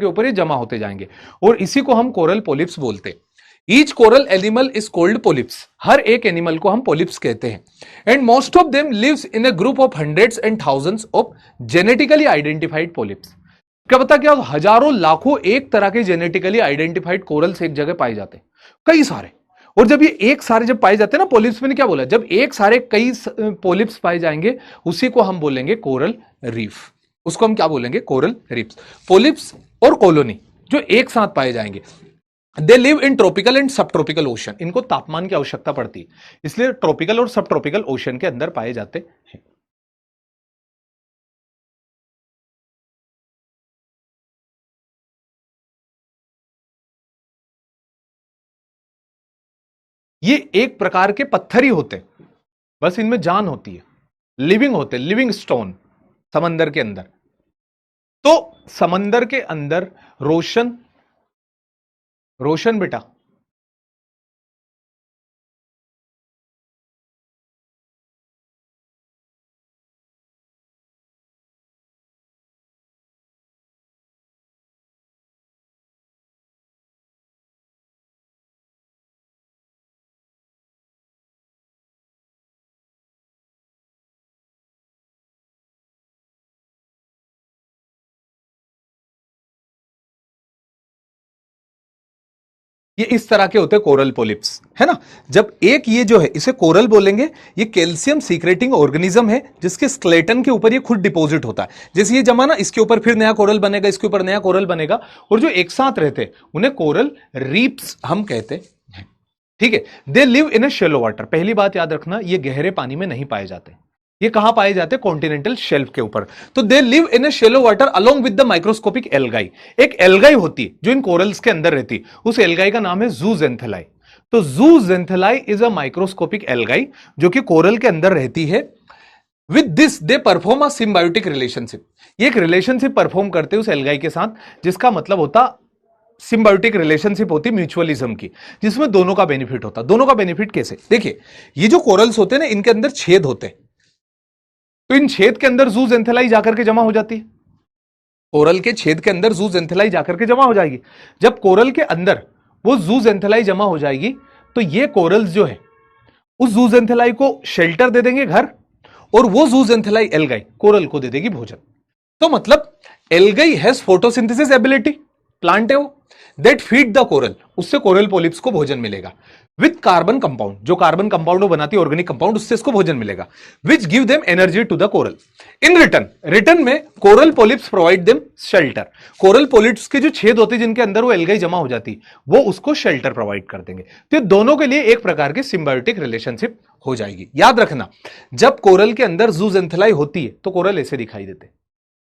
ऊपर ये जमा होते जाएंगे, और इसी को हम कोरल पोलिप्स बोलते हैं। Each coral animal is called polyps. हर एक एनिमल को हम पोलिप्स कहते हैं। And most of them lives in a group of hundreds and thousands of genetically identified polyps. क्या पता क्या, हजारों लाखों एक तरह के जेनेटिकली आइडेंटिफाइड कोरल्स एक जगह पाए जाते हैं, कई सारे। और जब ये एक सारे जब पाए जाते हैं ना, पोलिप्स में क्या बोला, जब एक सारे कई पोलिप्स पाए जाएंगे उसी को हम बोलेंगे कोरल रीफ। उसको हम क्या बोलेंगे, कोरल रीफ्स। पोलिप्स और कॉलोनी जो एक साथ पाए जाएंगे, they live in tropical and सब ट्रॉपिकल ओशन। इनको तापमान की आवश्यकता पड़ती है, इसलिए ट्रॉपिकल और सब ट्रॉपिकल ओशन के अंदर पाए जाते हैं। ये एक प्रकार के पत्थर ही होते, बस इनमें जान होती है, लिविंग होते, लिविंग स्टोन समंदर के अंदर। तो समंदर के अंदर रोशन बेटा, ये इस तरह के होते हैं कोरल पोलिप्स, है ना। जब एक ये जो है इसे कोरल बोलेंगे, ये कैल्शियम सीक्रेटिंग ऑर्गेनिज्म है जिसके स्केलेटन के ऊपर ये खुद डिपॉजिट होता है। जैसे ये जमा ना, इसके ऊपर फिर नया कोरल बनेगा, इसके ऊपर नया कोरल बनेगा, और जो एक साथ रहते हैं उन्हें कोरल रीफ्स हम कहते हैं, ठीक है। They live in A shallow water. पहली बात याद रखना, ये गहरे पानी में नहीं पाए जाते। ये कहां पाए जाते हैं, कॉन्टिनेंटल शेल्फ के ऊपर। तो they live in A shallow water along with the microscopic algae. एक एल्गाई होती है जो इन कोरल्स के अंदर रहती है, उस एल्गाई का नाम है जूजेंथेलाई। तो जूजेंथेलाई इज अ माइक्रोस्कोपिक एल्गाई जो कि कोरल के अंदर रहती है। With this they perform a symbiotic relationship. ये एक रिलेशनशिप परफॉर्म करते हैं उस एल्गाई के साथ, जिसका मतलब होता सिम्बायोटिक रिलेशनशिप होती म्यूचुअलिज्म की, जिसमें दोनों का बेनिफिट होता। दोनों का बेनिफिट कैसे, देखिए, ये जो कोरल्स होते हैं ना, इनके अंदर छेद होते हैं, तो इन छेद के अंदर जूजेंथेलाई जाकर के जमा हो जाती है। कोरल के छेद के अंदर जूजेंथेलाई जाकर के जमा हो जाएगी। जब कोरल के अंदर वो जूजेंथेलाई जमा हो जाएगी, तो ये कोरल्स जो है उस जूजेंथेलाई को शेल्टर दे देंगे, घर, और वो जूजेंथेलाई एल्गाई कोरल को दे देगी भोजन। तो मतलब algae has photosynthesis ability, plant है वो, दैट फीड द कोरल, उससे कोरल पोलिप्स को भोजन मिलेगा। विथ कार्बन कंपाउंड, जो कार्बन कंपाउंड बनाती है ऑर्गेनिक कंपाउंड, उससे इसको भोजन मिलेगा। Which give them energy to the coral. In return में coral polyps provide them shelter. Coral polyps के जो छेद होते हैं जिनके अंदर वो एल्गाई जमा हो जाती, वो उसको शेल्टर प्रोवाइड कर देंगे। तो दोनों के लिए एक प्रकार की सिम्बायोटिक रिलेशनशिप हो जाएगी। याद रखना, जब कोरल के अंदर जूजेंथेलाई होती है तो कोरल ऐसे दिखाई देते।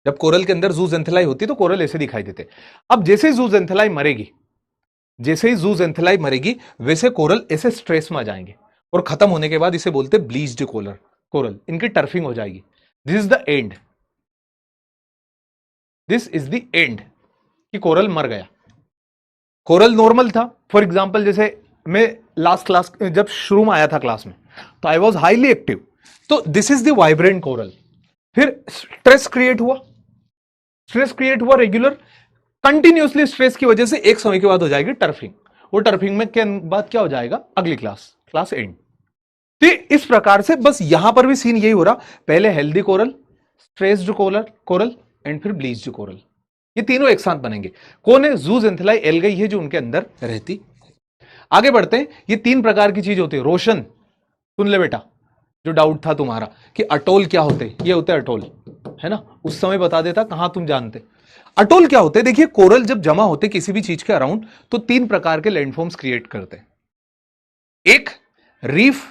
जब कोरल के अंदर जूजेंथेलाई होती है तो कोरल ऐसे दिखाई देते। अब जैसे जूजेंथेलाई मरेगी, जैसे ही जूजेंथेलाई मरेगी, वैसे कोरल ऐसे स्ट्रेस में आ जाएंगे, और खत्म होने के बाद इसे बोलते हैं ब्लीच्ड कोरल। इनकी टर्फिंग हो जाएगी। This is the end, this is the end, कि कोरल मर गया। कोरल नॉर्मल था, फॉर एग्जाम्पल जैसे मैं लास्ट क्लास जब शुरू में आया था क्लास में, तो आई वॉज हाईली एक्टिव। तो this is the vibrant coral. फिर स्ट्रेस क्रिएट हुआ, रेगुलर कंटिन्यूसली स्ट्रेस की वजह से एक समय के बाद हो जाएगी टर्फिंग। वो टर्फिंग में के बाद क्या हो जाएगा, अगली क्लास एंड। तो इस प्रकार से बस यहां पर भी सीन यही हो रहा, पहले healthy coral, stressed coral and फिर ब्लीच्ड कोरल, ये तीनों एक साथ बनेंगे। कौन है, ज़ूज़ेंथेलाई एल्गाई है जो उनके अंदर रहती। आगे बढ़ते हैं। ये तीन प्रकार की चीज होती है। रोशन सुन ले बेटा, जो डाउट था तुम्हारा कि अटोल क्या होते, ये होते अटोल, है ना, उस समय बता देता, कहां तुम जानते। अटोल क्या होते, देखिए कोरल जब जमा होते किसी भी चीज के अराउंड तो तीन प्रकार के लैंडफॉर्म्स क्रिएट करते हैं। एक रीफ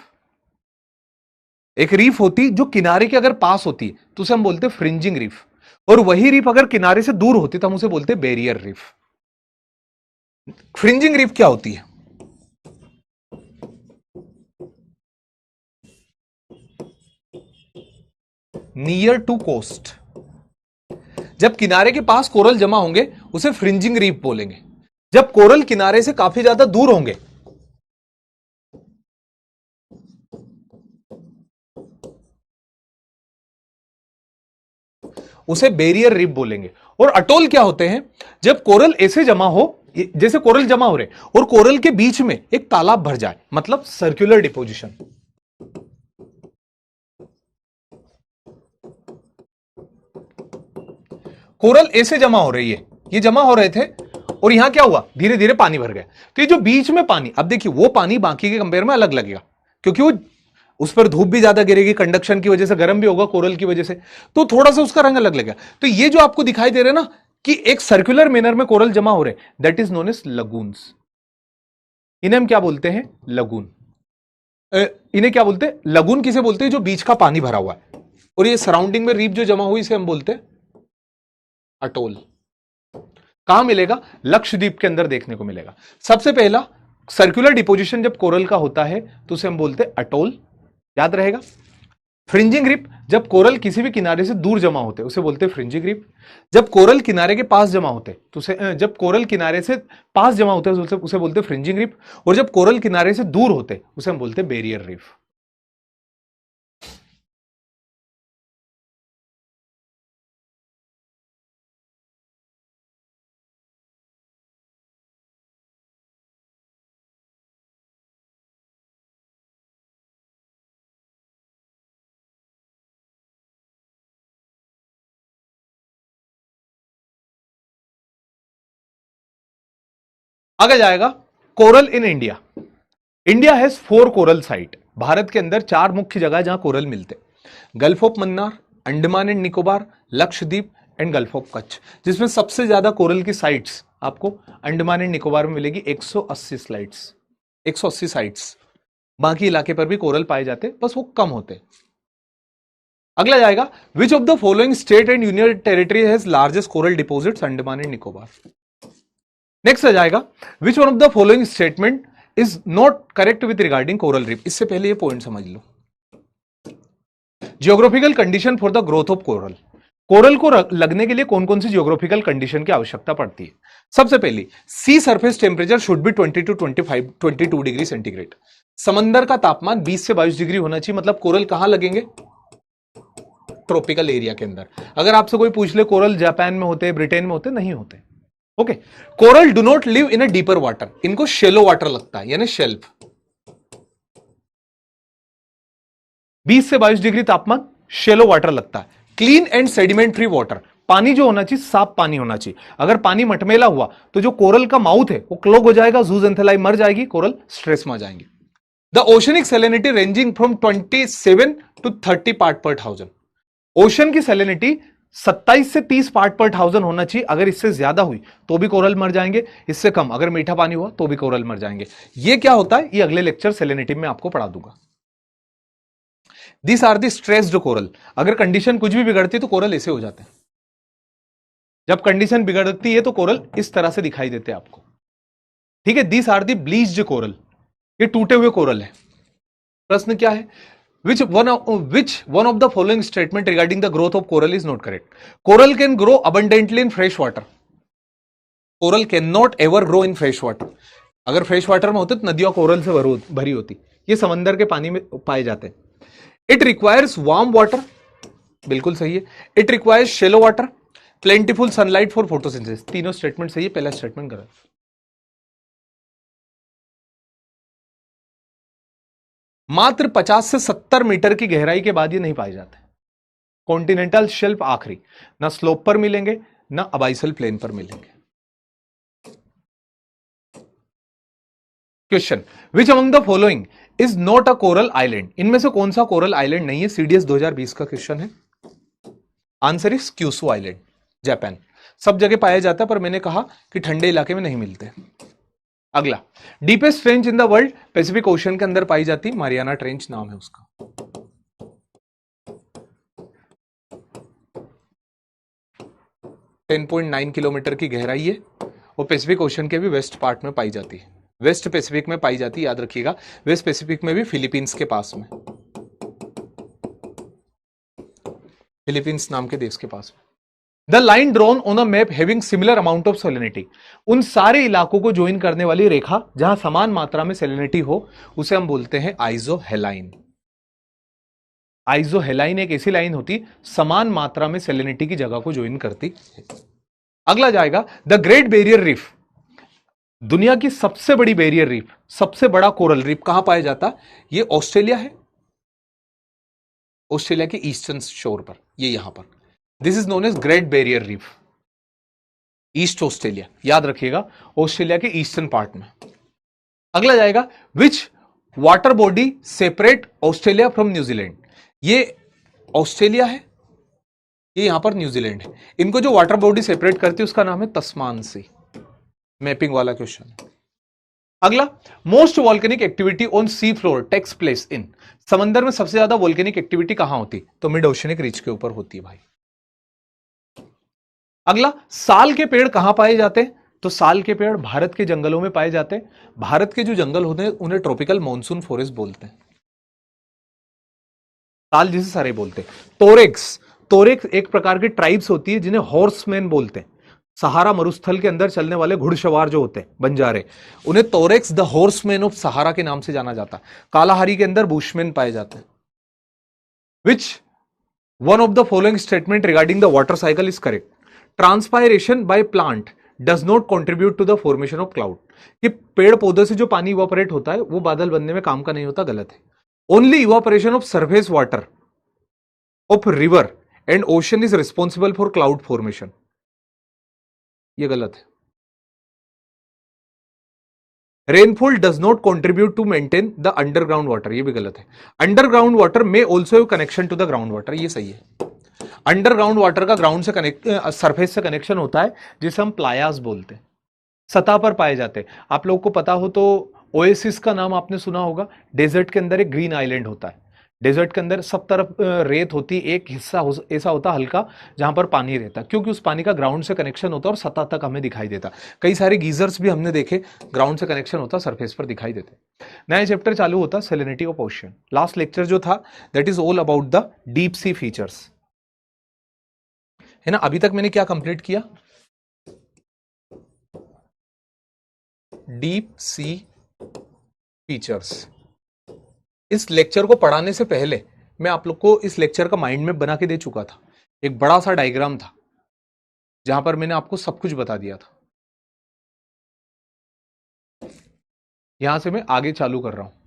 होती जो किनारे के अगर पास होती है तो उसे हम बोलते हैं फ्रिंजिंग रीफ, और वही रीफ अगर किनारे से दूर होती तो हम उसे बोलते हैं बैरियर रीफ। फ्रिंजिंग रीफ क्या होती है, नियर टू कोस्ट, जब किनारे के पास कोरल जमा होंगे उसे फ्रिंजिंग रीफ बोलेंगे। जब कोरल किनारे से काफी ज्यादा दूर होंगे उसे बैरियर रीफ बोलेंगे। और अटोल क्या होते हैं, जब कोरल ऐसे जमा हो, जैसे कोरल जमा हो रहे और कोरल के बीच में एक तालाब भर जाए, मतलब सर्कुलर डिपोजिशन। कोरल ऐसे जमा हो रही है, ये जमा हो रहे थे और यहां क्या हुआ, धीरे धीरे पानी भर गया। तो ये जो बीच में पानी, अब देखिए वो पानी बाकी के कंपेयर में अलग लगेगा क्योंकि वो उस पर धूप भी ज्यादा गिरेगी, कंडक्शन की वजह से गर्म भी होगा कोरल की वजह से, तो थोड़ा सा उसका रंग अलग लगेगा। तो ये जो आपको दिखाई दे रहे हैं ना कि एक सर्कुलर मैनर में कोरल जमा हो रहे, that is known as lagoons. इन्हें हम क्या बोलते हैं, लगून। इन्हें क्या बोलते हैं, लगून किसे बोलते हैं, जो बीच का पानी भरा हुआ है और ये सराउंडिंग में रीफ जो जमा हुई इसे हम बोलते हैं अटोल। कहां मिलेगा, लक्षद्वीप के अंदर देखने को मिलेगा। सबसे पहला सर्कुलर डिपोजिशन जब कोरल का होता है तो उसे हम बोलते हैं अटोल, याद रहेगा। फ्रिंजिंग रीफ, जब कोरल किसी भी किनारे से दूर जमा होते उसे बोलते हैं फ्रिंजिंग रीफ। जब कोरल किनारे के पास जमा होते तो जब कोरल किनारे से पास जमा होते उसे बोलते हैं फ्रिंजिंग रीफ, और जब कोरल किनारे से दूर होते उसे हम बोलते हैं बैरियर रीफ। आगे जाएगा coral in India. India has 4 coral site. Bharat के अंदर 4 मुख्य जगह जहां कोरल मिलते, gulf of Mannar, Andaman and Nicobar, Lakshadweep and gulf of Kutch, जिसमें सबसे ज्यादा कोरल की साइट्स आपको अंडमान एंड निकोबार में मिलेगी, 180 साइट्स। बाकी इलाके पर भी कोरल पाए जाते, बस वो कम होते। अगला जाएगा, which of the following state and union territory has largest coral deposits, Andaman and Nicobar. Next आ जाएगा, which one of the following statement is not correct with regarding coral reef. इससे पहले ये पॉइंट समझ लो, geographical condition for the growth of coral. Coral को लगने के लिए कौन कौन सी जियोग्राफिकल कंडीशन की आवश्यकता पड़ती है। सबसे पहली, sea surface temperature should be 20 to 22 degree centigrade. समंदर का तापमान 20 से 22 डिग्री होना चाहिए। मतलब कोरल कहां लगेंगे, ट्रॉपिकल एरिया के अंदर। अगर आपसे कोई पूछ ले कोरल जापान में होते, ब्रिटेन में होते, नहीं होते। Okay, coral do not live in a deeper water, इनको शेलो वाटर लगता है, यानी शेल्फ। 20 से 22 डिग्री तापमान, शेलो वाटर लगता है। Clean and sediment free water, पानी जो होना चाहिए साफ पानी होना चाहिए। अगर पानी मटमेला हुआ तो जो कोरल का माउथ है वो क्लोग हो जाएगा, ज़ूज़ेंथेलाई मर जाएगी, कोरल स्ट्रेस में आ जाएंगे। The oceanic salinity ranging from 27 to 30 part per thousand. Ocean की सैलिनिटी 27 से 30 पार्ट पर थाउजेंड होना चाहिए। अगर इससे ज्यादा हुई तो भी कोरल मर जाएंगे, इससे कम अगर मीठा पानी हुआ तो भी कोरल मर जाएंगे। ये क्या होता है, ये अगले लेक्चर सैलिनिटी में आपको पढ़ा दूंगा। This are the stressed coral. अगर कंडीशन कुछ भी बिगड़ती है तो कोरल ऐसे हो जाते हैं। जब कंडीशन बिगड़ती है तो कोरल इस तरह से दिखाई देते हैं आपको, ठीक है। This are the bleached coral, ये टूटे हुए कोरल है। प्रश्न क्या है, which one of the following statement regarding the growth of coral is not correct? Coral can grow abundantly in fresh water. Coral cannot ever grow in fresh water. अगर फ्रेश वाटर में होते तो नदियां कोरल से भरी होती, ये समंदर के पानी में पाए जाते हैं। इट रिक्वायर्स वार्म वाटर, बिल्कुल सही है। It requires shallow water, plentiful sunlight for photosynthesis, तीनों स्टेटमेंट सही है, पहला स्टेटमेंट गलत। मात्र 50 से 70 मीटर की गहराई के बाद ये नहीं पाए जाते। कॉन्टिनेंटल शेल्फ आखिरी, ना स्लोप पर मिलेंगे ना अबाइसल प्लेन पर मिलेंगे। Question, which among the following is not a coral island, इनमें से कौन सा कोरल आइलैंड नहीं है? सीडीएस 2020 का क्वेश्चन है। Answer is Kyushu island, Japan. सब जगह पाया जाता है पर मैंने कहा कि ठंडे इलाके में नहीं मिलते। अगला, deepest trench in the world, Pacific ocean के अंदर पाई जाती, मारियाना ट्रेंच नाम है उसका। 10.9 किलोमीटर की गहराई है और पैसिफिक ओशन के भी वेस्ट पार्ट में पाई जाती है, वेस्ट पैसिफिक में पाई जाती है, याद रखिएगा। वेस्ट पैसिफिक में भी फिलीपींस के पास में, फिलीपींस नाम के देश के पास में। The line drawn on a map having similar amount of salinity, उन सारे इलाकों को ज्वाइन करने वाली रेखा जहां समान मात्रा में सेलिनिटी हो उसे हम बोलते हैं आइसोहेलाइन। आइसोहेलाइन एक ऐसी लाइन होती समान मात्रा में सेलिनिटी की जगह को ज्वाइन करती है। अगला जाएगा द ग्रेट बैरियर रीफ, दुनिया की सबसे बड़ी बैरियर रीफ, सबसे बड़ा कोरल रीफ कहां पाया जाता? ये ऑस्ट्रेलिया है, ऑस्ट्रेलिया के ईस्टर्न शोर पर, ये यहां पर। This is known as Great Barrier Reef, east Australia, याद रखिएगा, ऑस्ट्रेलिया के ईस्टर्न पार्ट में। अगला जाएगा which water body separate Australia from New Zealand, ये ऑस्ट्रेलिया है, ये यहां पर न्यूजीलैंड है। इनको जो वाटर बॉडी सेपरेट करती है उसका नाम है तस्मान सी, मैपिंग वाला क्वेश्चन। अगला, most volcanic activity on sea floor takes place in, समंदर में सबसे ज्यादा वॉल्केनिक एक्टिविटी कहां होती? तो मिड ओशनिक रिज के ऊपर होती है भाई। अगला, साल के पेड़ कहां पाए जाते हैं? तो साल के पेड़ भारत के जंगलों में पाए जाते हैं। भारत के जो जंगल होते हैं उन्हें ट्रॉपिकल मॉनसून फॉरेस्ट बोलते हैं, साल जिसे सारे बोलते हैं। टोरेक्स, टोरेक्स एक प्रकार की ट्राइब्स होती है जिन्हें हॉर्समैन बोलते हैं। सहारा मरुस्थल के अंदर चलने वाले घुड़सवार जो होते हैं बंजारे, उन्हें टोरेक्स द हॉर्समैन ऑफ सहारा के नाम से जाना जाता है। कालाहारी के अंदर बुशमैन पाए जाते हैं। Which one of the following statement regarding the water cycle is correct? Transpiration by plant does not contribute to the formation of cloud, कि पेड़ पौधों से जो पानी इवापोरेट होता है वो बादल बनने में काम का नहीं होता, गलत है। Only evaporation of surface water of river and ocean is responsible for cloud formation, ये गलत है। Rainfall does not contribute to maintain the underground water, ये भी गलत है। अंडरग्राउंड वाटर में also have connection to the ground water, ये सही है। अंडरग्राउंड वाटर का ग्राउंड से कनेक्ट, सरफेस से कनेक्शन होता है जिसे हम प्लायास बोलते हैं, सतह पर पाए जाते हैं। आप लोगों को पता हो तो ओएसिस का नाम आपने सुना होगा, डेजर्ट के अंदर एक ग्रीन आइलैंड होता है। डेजर्ट के अंदर सब तरफ रेत होती, एक हिस्सा ऐसा होता हल्का जहां पर पानी रहता, क्योंकि उस पानी का ग्राउंड से कनेक्शन होता और सतह तक हमें दिखाई देता। कई सारे गीजर्स भी हमने देखे, ग्राउंड से कनेक्शन होता, सरफेस पर दिखाई देते। नया चैप्टर चालू होता salinity of ocean. Last lecture जो था that is all about the deep sea features, है ना। अभी तक मैंने क्या कंप्लीट किया? Deep sea features. इस लेक्चर को पढ़ाने से पहले मैं आप लोग को इस लेक्चर का माइंड मैप बना के दे चुका था। एक बड़ा सा डायग्राम था जहां पर मैंने आपको सब कुछ बता दिया था। यहां से मैं आगे चालू कर रहा हूं।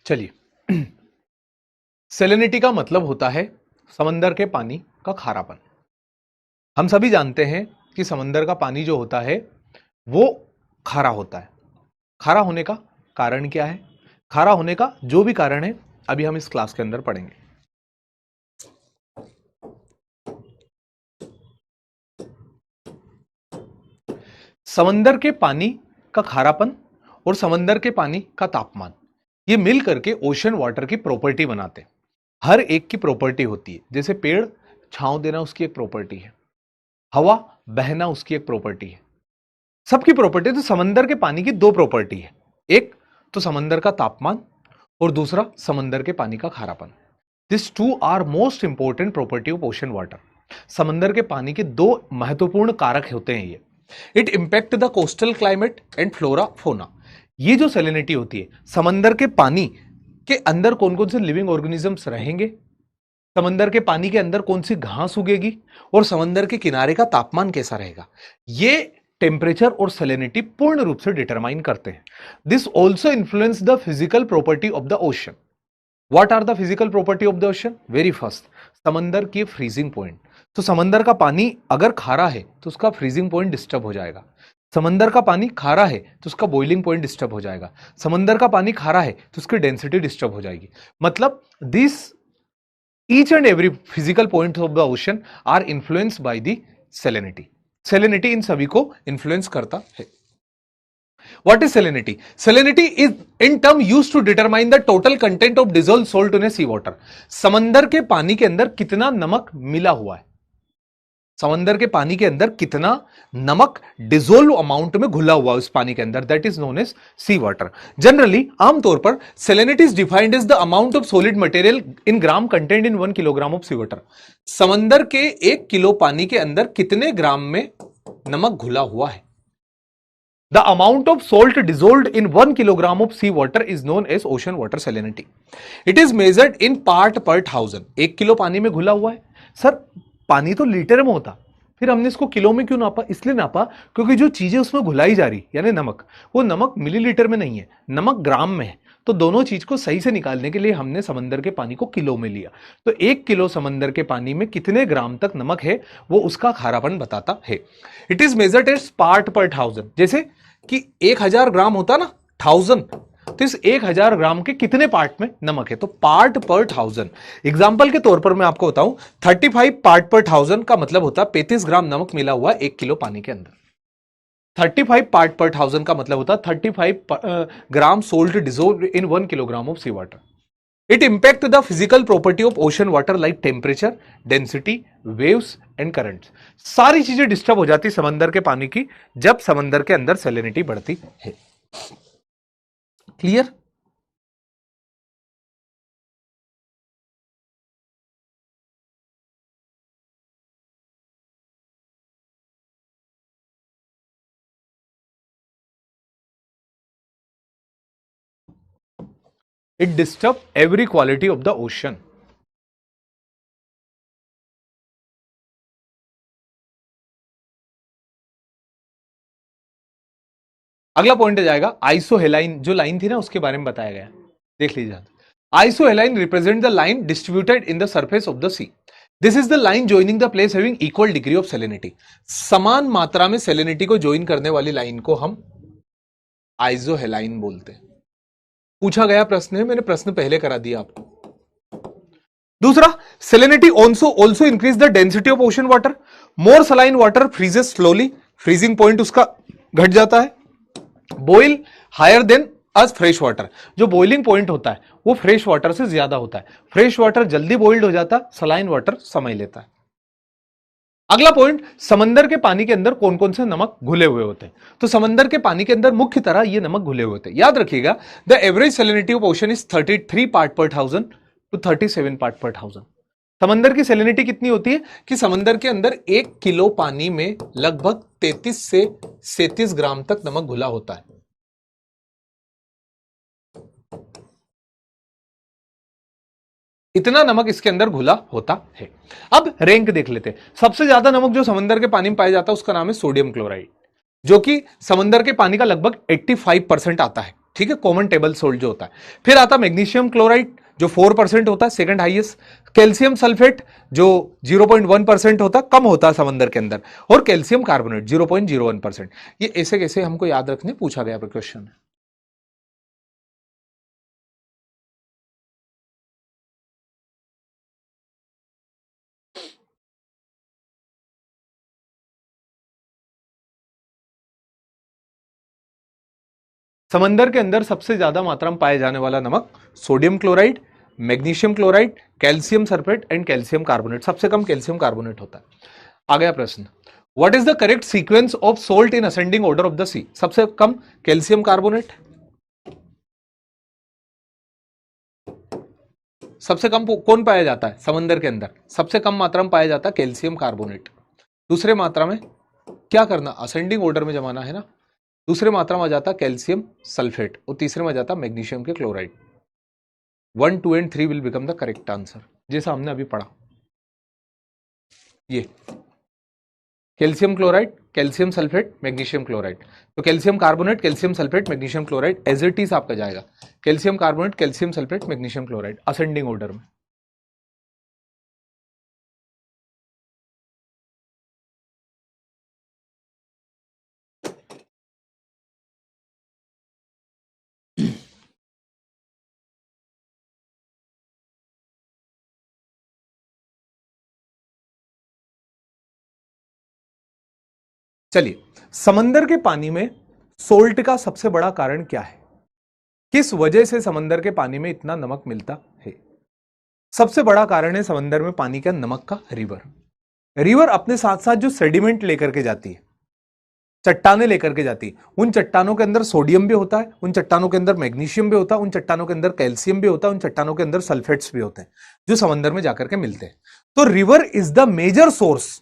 चलिए, सैलिनिटी का मतलब होता है समंदर के पानी का खारापन। हम सभी जानते हैं कि समंदर का पानी जो होता है वो खारा होता है। खारा होने का कारण क्या है? खारा होने का जो भी कारण है अभी हम इस क्लास के अंदर पढ़ेंगे। समंदर के पानी का खारापन और समंदर के पानी का तापमान, ये मिल करके ओशन वाटर की प्रॉपर्टी बनाते हैं। हर एक की प्रॉपर्टी होती है। जैसे पेड़ छांव देना उसकी एक प्रॉपर्टी है, हवा बहना उसकी एक प्रॉपर्टी है, सबकी प्रॉपर्टी। तो समंदर के पानी की दो प्रॉपर्टी है, एक तो समंदर का तापमान और दूसरा समंदर के पानी का खारापन। This two are most important property of ocean water. समंदर के पानी के दो महत्वपूर्ण कारक होते हैं ये। It impact the coastal climate and flora fauna. ये जो सैलिनिटी होती है, समंदर के पानी के अंदर कौन कौन से लिविंग ऑर्गेनिजम्स रहेंगे, समंदर के पानी के अंदर कौन सी घास उगेगी, और समंदर के किनारे का तापमान कैसा रहेगा, ये टेम्परेचर और सैलिनिटी पूर्ण रूप से डिटरमाइन करते हैं। This also influence the physical property of the ocean. What are the physical property of the ocean? Very first, समंदर की फ्रीजिंग पॉइंट। तो समंदर का पानी अगर खारा है तो उसका फ्रीजिंग पॉइंट डिस्टर्ब हो जाएगा। समंदर का पानी खारा है तो उसका बॉइलिंग पॉइंट डिस्टर्ब हो जाएगा। समंदर का पानी खारा है तो उसकी डेंसिटी डिस्टर्ब हो जाएगी। मतलब this each and every physical point of the ocean are influenced by the salinity. Salinity इन सभी को इन्फ्लुएंस करता है। What is salinity? Salinity is in term used to determine the total content of dissolved salt in a sea water. समंदर के पानी के अंदर कितना नमक मिला हुआ है, समंदर के पानी के अंदर कितना नमक डिजोल्व अमाउंट में घुला हुआ है उस पानी के अंदर, that is known as sea water. Generally आमतौर पर salinity is defined as the amount of solid material in gram content in 1 kilogram of sea water. समंदर के 1 किलो पानी के अंदर कितने ग्राम में नमक घुला हुआ है। The amount of salt dissolved in 1 kilogram of sea water is known as ocean water salinity. It is measured in part per thousand. 1 kilo पानी में घुला हुआ है। सर पानी तो लीटर में होता, फिर हमने इसको किलो में क्यों नापा? इसलिए नापा क्योंकि जो चीजें उसमें घुलाई जा रही यानी नमक, वो नमक मिलीलीटर में नहीं है, नमक ग्राम में है। तो दोनों चीज को सही से निकालने के लिए हमने समंदर के पानी को किलो में लिया। तो 1 किलो समंदर के पानी में कितने ग्राम तक नमक है वो उसका खारापन बताता है। It is measured as part per thousand. जैसे कि 1000 ग्राम होता ना, 1000, तो इस 1000 ग्राम के कितने पार्ट में नमक है, तो पार्ट पर 1000। एग्जांपल के तौर पर मैं आपको बताऊं, 35 पार्ट पर 1000 का मतलब होता है 35 ग्राम नमक मिला हुआ 1 किलो पानी के अंदर। 35 पार्ट पर 1000 का मतलब होता है 35 gram salt dissolve in 1 kilogram of sea water. It impact the physical property of ocean water like temperature, density, waves and currents. सारी चीजें डिस्टर्ब हो जाती समंदर के पानी की जब समंदर के अंदर सैलिनिटी बढ़ती है। Clear? It disturb every quality of the ocean. अगला पॉइंट आ जाएगा आइसोहेलाइन। जो लाइन थी ना उसके बारे में बताया गया, देख लीजिए। Isohaline represent the line distributed in the surface of the sea. This is the line joining the place having equal degree of salinity. समान मात्रा में सैलिनिटी को ज्वाइन करने वाली लाइन को हम आइसोहेलाइन बोलते हैं। पूछा गया प्रश्न है, मैंने प्रश्न पहले करा दिया आपको। दूसरा, salinity also increase the density of ocean water. More saline water freezes slowly, freezing point उसका घट जाता है। Boil higher than us fresh water. जो बॉइलिंग पॉइंट होता है वो फ्रेश वाटर से ज्यादा होता है। फ्रेश वाटर जल्दी बॉइल्ड हो जाता है, सलाइन वाटर समय लेता है। अगला पॉइंट, समंदर के पानी के अंदर कौन कौन से नमक घुले हुए होते हैं। तो समंदर के पानी के अंदर मुख्य तरह ये नमक घुले हुए होते हैं। याद रखिएगा, the average salinity of ocean is 33 part पर 1000 टू 37 पार्ट पर 1000। समंदर की सैलिनिटी कितनी होती है कि समंदर के अंदर 1 किलो पानी में लगभग 33 से 37 ग्राम तक नमक घुला होता है। इतना नमक इसके अंदर घुला होता है। अब रैंक देख लेते हैं। सबसे ज्यादा नमक जो समंदर के पानी में पाया जाता है उसका नाम है सोडियम क्लोराइड, जो कि समंदर के पानी का लगभग 85% आता है। ठीक है, कॉमन टेबल सोल्ट जो होता है। फिर आता मैग्नीशियम क्लोराइड जो 4% होता है, सेकंड हाईएस्ट। कैल्शियम सल्फेट जो 0.1% होता है, कम होता है समंदर के अंदर। और कैल्शियम कार्बोनेट 0.01%। ये ऐसे कैसे हमको याद रखने पूछा गया क्वेश्चन है। समंदर के अंदर सबसे ज्यादा मात्रा में पाए जाने वाला नमक sodium chloride, magnesium chloride, calcium sulphate and calcium carbonate. सबसे कम कैल्शियम कार्बोनेट होता है। आ गया प्रश्न, what is the correct sequence of salt in ascending order of the sea? सबसे कम कैल्शियम कार्बोनेट, सबसे कम कौन पाया जाता है समंदर के अंदर? सबसे कम मात्रा में पाया जाता है कैल्शियम कार्बोनेट। दूसरे मात्रा में क्या करना, असेंडिंग ऑर्डर में जमाना है ना। दूसरे मात्रा में आ जाता कैल्शियम सल्फेट और तीसरे में आ जाता मैग्नीशियम के chloride. 1, 2 and 3 will become the correct answer, जैसा हमने अभी पढ़ा। ये calcium chloride, calcium sulphate, magnesium chloride. तो calcium carbonate, calcium sulphate, magnesium chloride as it is आपका जाएगा। Calcium carbonate, calcium sulphate, magnesium chloride ascending order में। चलिए, समंदर के पानी में सोल्ट का सबसे बड़ा कारण क्या है? किस वजह से समंदर के पानी में इतना नमक मिलता है? सबसे बड़ा कारण है समंदर में पानी का नमक का रिवर। रिवर अपने साथ साथ जो सेडिमेंट लेकर के जाती है, चट्टाने लेकर के जाती है, उन चट्टानों के अंदर सोडियम भी होता है, उन चट्टानों के अंदर मैग्नीशियम भी होता है, उन चट्टानों के अंदर कैल्शियम भी होता है, उन चट्टानों के अंदर सल्फेट्स भी होते हैं जो समंदर में जाकर के मिलते हैं। तो river is the major source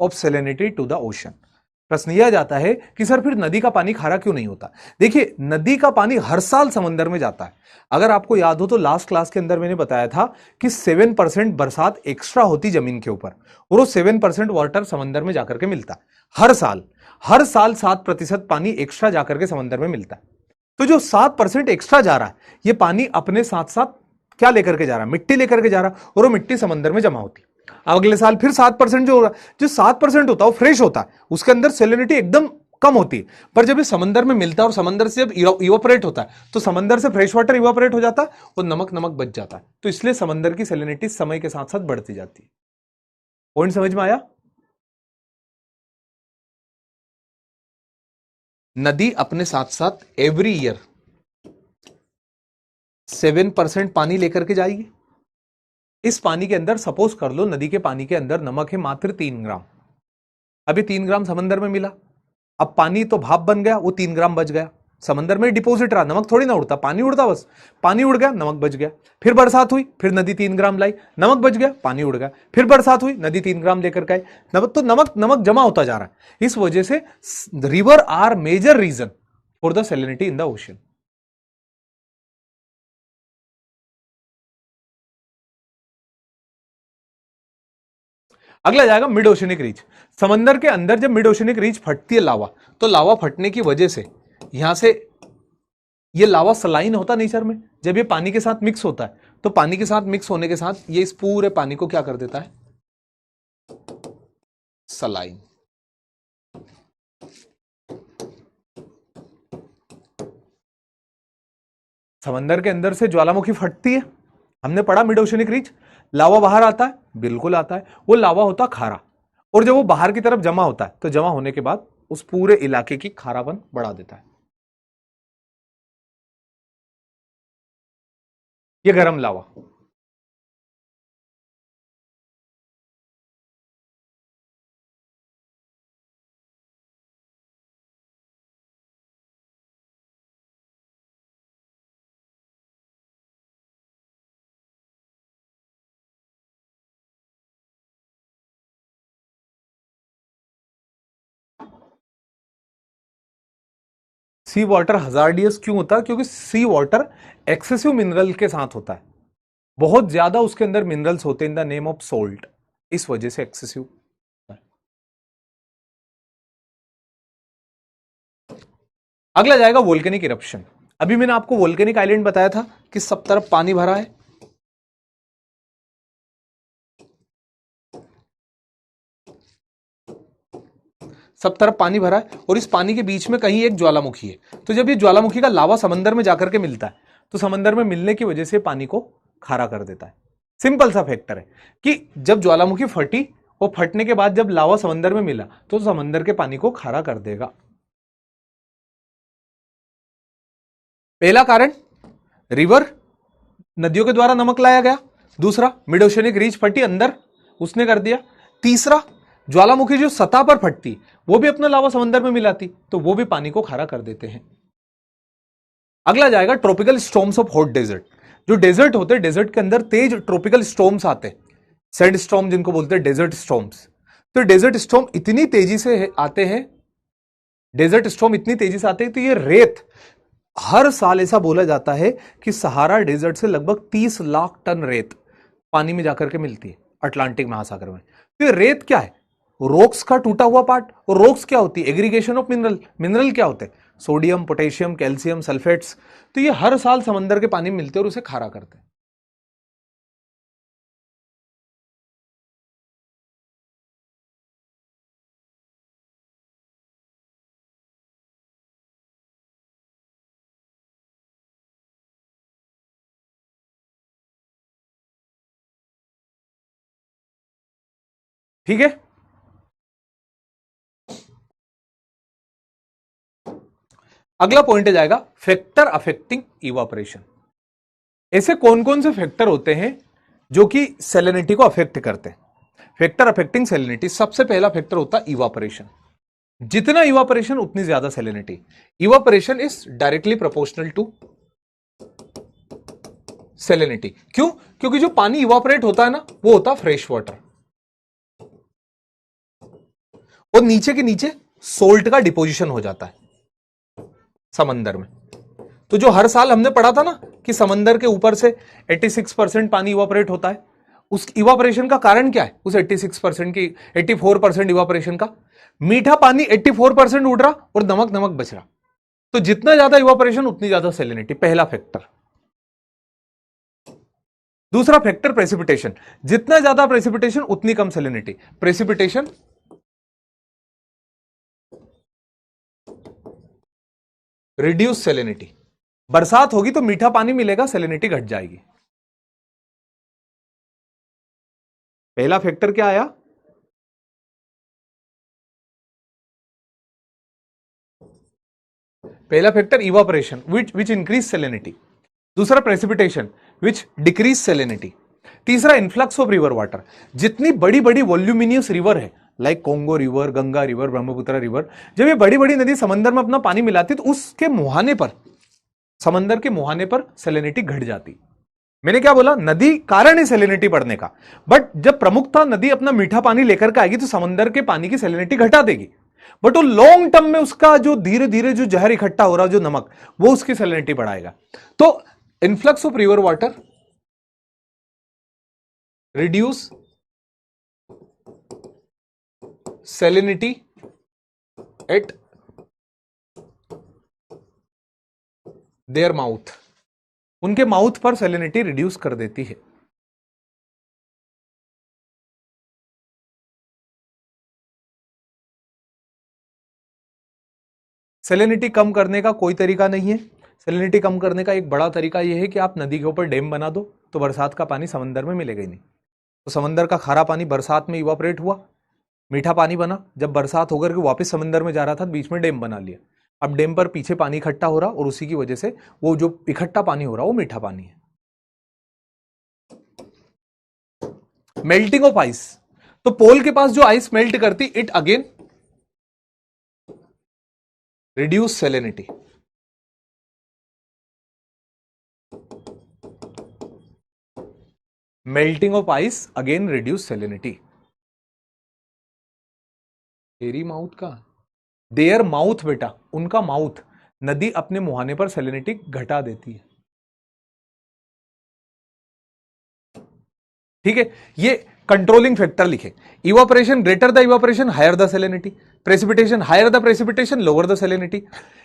of salinity to the ocean. प्रश्न यह जाता है कि सर फिर नदी का पानी खारा क्यों नहीं होता? देखिए, नदी का पानी हर साल समंदर में जाता है। अगर आपको याद हो तो लास्ट क्लास के अंदर मैंने बताया था कि 7% बरसात एक्स्ट्रा होती जमीन के ऊपर, और वो 7% वाटर समंदर में जाकर के मिलता है हर साल। हर साल 7% पानी एक्स्ट्रा जाकर के समंदर में मिलता है। तो जो 7% एक्स्ट्रा जा रहा है, ये पानी अपने साथ साथ क्या लेकर के जा रहा है? मिट्टी लेकर के जा रहा है, और वो मिट्टी समंदर में जमा होती है। अगले साल फिर 7% जो होगा, जो 7% होता है वो फ्रेश होता है, उसके अंदर सेलिनिटी एकदम कम होती है। पर जब ये समंदर में मिलता है और समंदर से जब इवापोरेट होता है तो समंदर से फ्रेश वाटर इवापोरेट हो जाता है और नमक नमक बच जाता है। तो इसलिए समंदर की सेलिनिटी समय के साथ साथ बढ़ती जाती है। पॉइंट समझ में आया? नदी अपने साथ साथ एवरी ईयर 7% पानी लेकर के जाएगी। इस पानी के अंदर सपोज कर लो नदी के पानी के अंदर नमक है मात्र 3 ग्राम। अभी 3 ग्राम समंदर में मिला, अब पानी तो भाप बन गया, वो 3 ग्राम बच गया। समंदर में डिपॉजिट रहा, नमक थोड़ी ना उड़ता, पानी उड़ता, बस पानी उड़ गया, नमक बच गया। फिर बरसात हुई, फिर नदी 3 ग्राम लाई, नमक बच गया, पानी उड़ गया। फिर बरसात हुई, नदी 3 ग्राम लेकर के आई, तो नमक नमक जमा होता जा रहा है। इस वजह से river are major reason for the salinity in the ocean. अगला जाएगा मिड ओशनिक रीच। समंदर के अंदर जब मिड ओशनिक रीच फटती है लावा, तो लावा फटने की वजह से यहां से ये लावा सलाइन होता नेचर में। जब ये पानी के साथ मिक्स होता है तो पानी के साथ मिक्स होने के साथ ये इस पूरे पानी को क्या कर देता है? सलाइन। समंदर के अंदर से ज्वालामुखी फटती है, हमने पढ़ा मिड ओशनिक रीच। लावा बाहर आता है, बिल्कुल आता है। वो लावा होता खारा, और जब वो बाहर की तरफ जमा होता है तो जमा होने के बाद उस पूरे इलाके की खारापन बढ़ा देता है। ये गर्म लावा। सी वाटर हजार्डियस क्यों होता है? क्योंकि सी वाटर एक्सेसिव मिनरल के साथ होता है, बहुत ज्यादा उसके अंदर मिनरल्स होते हैं in the name of salt, इस वजह से एक्सेसिव। अगला जाएगा वोल्केनिक इरप्शन। अभी मैंने आपको वोल्केनिक आइलैंड बताया था कि सब तरफ पानी भरा है, सब तरफ पानी भरा है, और इस पानी के बीच में कहीं एक ज्वालामुखी है। तो जब ये ज्वालामुखी का लावा समंदर में जाकर के मिलता है तो समंदर में मिलने की वजह से पानी को खारा कर देता है। सिंपल सा फैक्टर है कि जब ज्वालामुखी फटी, वो फटने के बाद जब लावा समंदर में मिला तो समंदर के पानी को खारा कर देगा। पहला कारण रिवर नदियों के द्वारा नमक लाया गया। दूसरा, मिड ओशनिक रीच फटी अंदर, उसने कर दिया। तीसरा, ज्वालामुखी जो सतह पर फटती वो भी अपना लावा समंदर में मिलाती, तो वो भी पानी को खारा कर देते हैं। अगला जाएगा tropical storms of hot desert. जो डेजर्ट होते हैं, डेजर्ट के अंदर तेज ट्रॉपिकल स्टॉर्म्स आते हैं, सैंड स्टॉर्म जिनको बोलते हैं, डेजर्ट स्टॉर्म्स। तो डेजर्ट स्टॉर्म इतनी तेजी से आते हैं, डेजर्ट स्टॉर्म इतनी तेजी से आते हैं, तो ये रेत हर साल ऐसा बोला जाता है कि सहारा डेजर्ट से लगभग 30 लाख टन रेत पानी में जाकर के मिलती है अटलांटिक महासागर में। तो ये रेत क्या है? रॉक्स का टूटा हुआ पार्ट। और रॉक्स क्या होती है? Aggregation of mineral. मिनरल क्या होते हैं? Sodium, potassium, calcium, sulphates. तो ये हर साल समंदर के पानी में मिलते हैं और उसे खारा करते हैं। ठीक है, अगला पॉइंट जाएगा फैक्टर अफेक्टिंग इवापोरेशन। ऐसे कौन कौन से फैक्टर होते हैं जो कि सैलिनिटी को अफेक्ट करते हैं? फैक्टर अफेक्टिंग सैलिनिटी, सबसे पहला फैक्टर होता है इवापोरेशन। जितना इवापोरेशन उतनी ज्यादा salinity. Evaporation is directly proportional to salinity. क्यों? क्योंकि जो पानी इवापोरेट होता है ना, वो होता है फ्रेश वाटर, और नीचे के नीचे सोल्ट का डिपोजिशन हो जाता है समंदर में। तो जो हर साल हमने पढ़ा था ना कि समंदर के ऊपर से 86% पानी इवापोरेट होता है, उस इवापोरेशन का कारण क्या है? उस 86% की 84% इवापोरेशन का, मीठा पानी 84% उड़ रहा और नमक नमक बच रहा। तो जितना ज्यादा इवापोरेशन उतनी ज्यादा सैलिनिटी, पहला फैक्टर। दूसरा फैक्टर प्रेसिपिटेशन। जितना ज्यादा प्रेसिपिटेशन उतनी कम सैलिनिटी। Precipitation reduce salinity. बरसात होगी तो मीठा पानी मिलेगा, सैलिनिटी घट जाएगी। पहला फैक्टर क्या आया? पहला factor evaporation which increase salinity. दूसरा प्रेसिपिटेशन विच डिक्रीज सैलिनिटी। तीसरा इन्फ्लक्स ऑफ रिवर वाटर। जितनी बड़ी बड़ी वॉल्यूमिनियस रिवर है, like Congo river, Ganga river, Brahmaputra river, जब ये बड़ी बड़ी नदी समंदर में अपना पानी मिलाती तो उसके मुहाने पर, समंदर के मुहाने पर सैलिनिटी घट जाती। मैंने क्या बोला? नदी कारण है सैलिनिटी बढ़ने का, बट जब प्रमुखता नदी अपना मीठा पानी लेकर के आएगी तो समंदर के पानी की सैलिनिटी घटा देगी। बट वो लॉन्ग टर्म में उसका जो धीरे धीरे जो जहर इकट्ठा हो रहा है, जो नमक, वो उसकी सैलिनिटी बढ़ाएगा। तो influx of river water reduce salinity eight their mouth. उनके माउथ पर सैलिनिटी रिड्यूस कर देती है। सैलिनिटी कम करने का कोई तरीका नहीं है। सैलिनिटी कम करने का एक बड़ा तरीका यह है कि आप नदी के ऊपर डैम बना दो, तो बरसात का पानी समंदर में मिलेगा ही नहीं। तो समंदर का खारा पानी बरसात में इवापोरेट हुआ, मीठा पानी बना, जब बरसात होकर के वापस समंदर में जा रहा था, बीच में डैम बना लिया। अब डैम पर पीछे पानी इकट्ठा हो रहा और उसी की वजह से वो जो इकट्ठा पानी हो रहा वो मीठा पानी है। Melting of ice. तो पोल के पास जो आइस मेल्ट करती, it again reduce salinity. Melting of ice again reduce salinity. तेरी माउथ का, देयर माउथ बेटा, उनका माउथ, नदी अपने मुहाने पर सैलिनिटी घटा देती है। ठीक है, ये कंट्रोलिंग फैक्टर लिखे। Evaporation greater the evaporation, higher the salinity. Precipitation higher the precipitation, lower the salinity.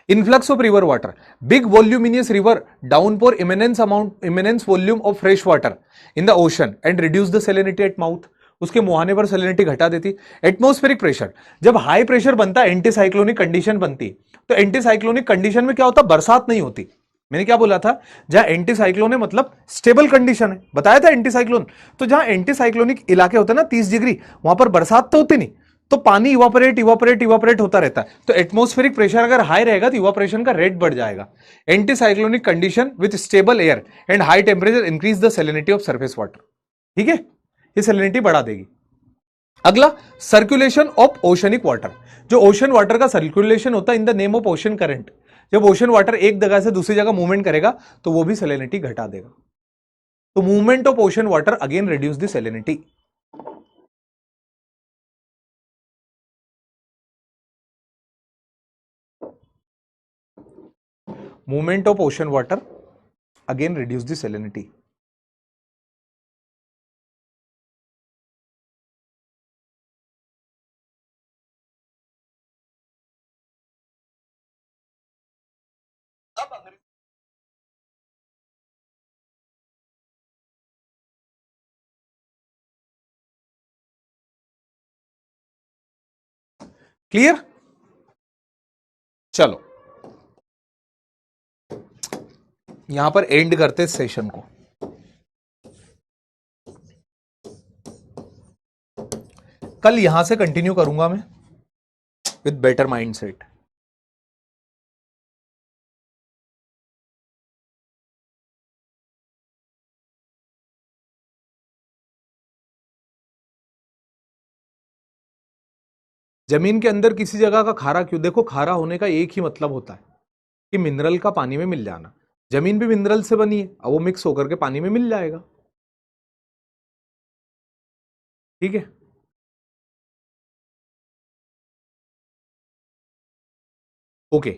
Influx of river water, big voluminous river downpour immense volume of fresh water in the ocean and reduce the salinity at mouth. उसके मुहाने पर सैलिनिटी घटा देती। एटमॉस्फेरिक प्रेशर, जब हाई प्रेशर बनता है, एंटी साइक्लोनिक कंडीशन बनती, तो एंटी साइक्लोनिक कंडीशन में क्या होता? बरसात नहीं होती। मैंने क्या बोला था? जहां एंटी साइक्लोन है मतलब स्टेबल कंडीशन है, बताया था एंटी साइक्लोन। तो जहां एंटी साइक्लोनिक इलाके होते हैं ना 30 डिग्री, वहां पर बरसात तो होती नहीं, तो पानी इवापोरेट इवापोरेट इवापोरेट होता रहता है। तो एटमॉस्फेरिक प्रेशर अगर हाई रहेगा तो इवापोरेशन का रेट बढ़ जाएगा। Anti cyclonic condition with stable air and high temperature increase the salinity of surface water. ठीक है, ये सैलिनिटी बढ़ा देगी। अगला, सर्कुलेशन ऑफ ओशनिक वाटर। जो ओशन वाटर का सर्कुलेशन होता है in the name of ocean current, जब ओशन वाटर एक जगह से दूसरी जगह मूवमेंट करेगा तो वो भी सैलिनिटी घटा देगा। तो movement of ocean water again reduce the salinity. movement of ocean water again reduce the salinity. Clear? चलो यहां पर एंड करते सेशन को। कल यहां से कंटिन्यू करूंगा मैं विद बेटर माइंडसेट। जमीन के अंदर किसी जगह का खारा क्यों? देखो, खारा होने का एक ही मतलब होता है कि मिनरल का पानी में मिल जाना। जमीन भी मिनरल से बनी है, अब वो मिक्स होकर के पानी में मिल जाएगा। ठीक है, ओके।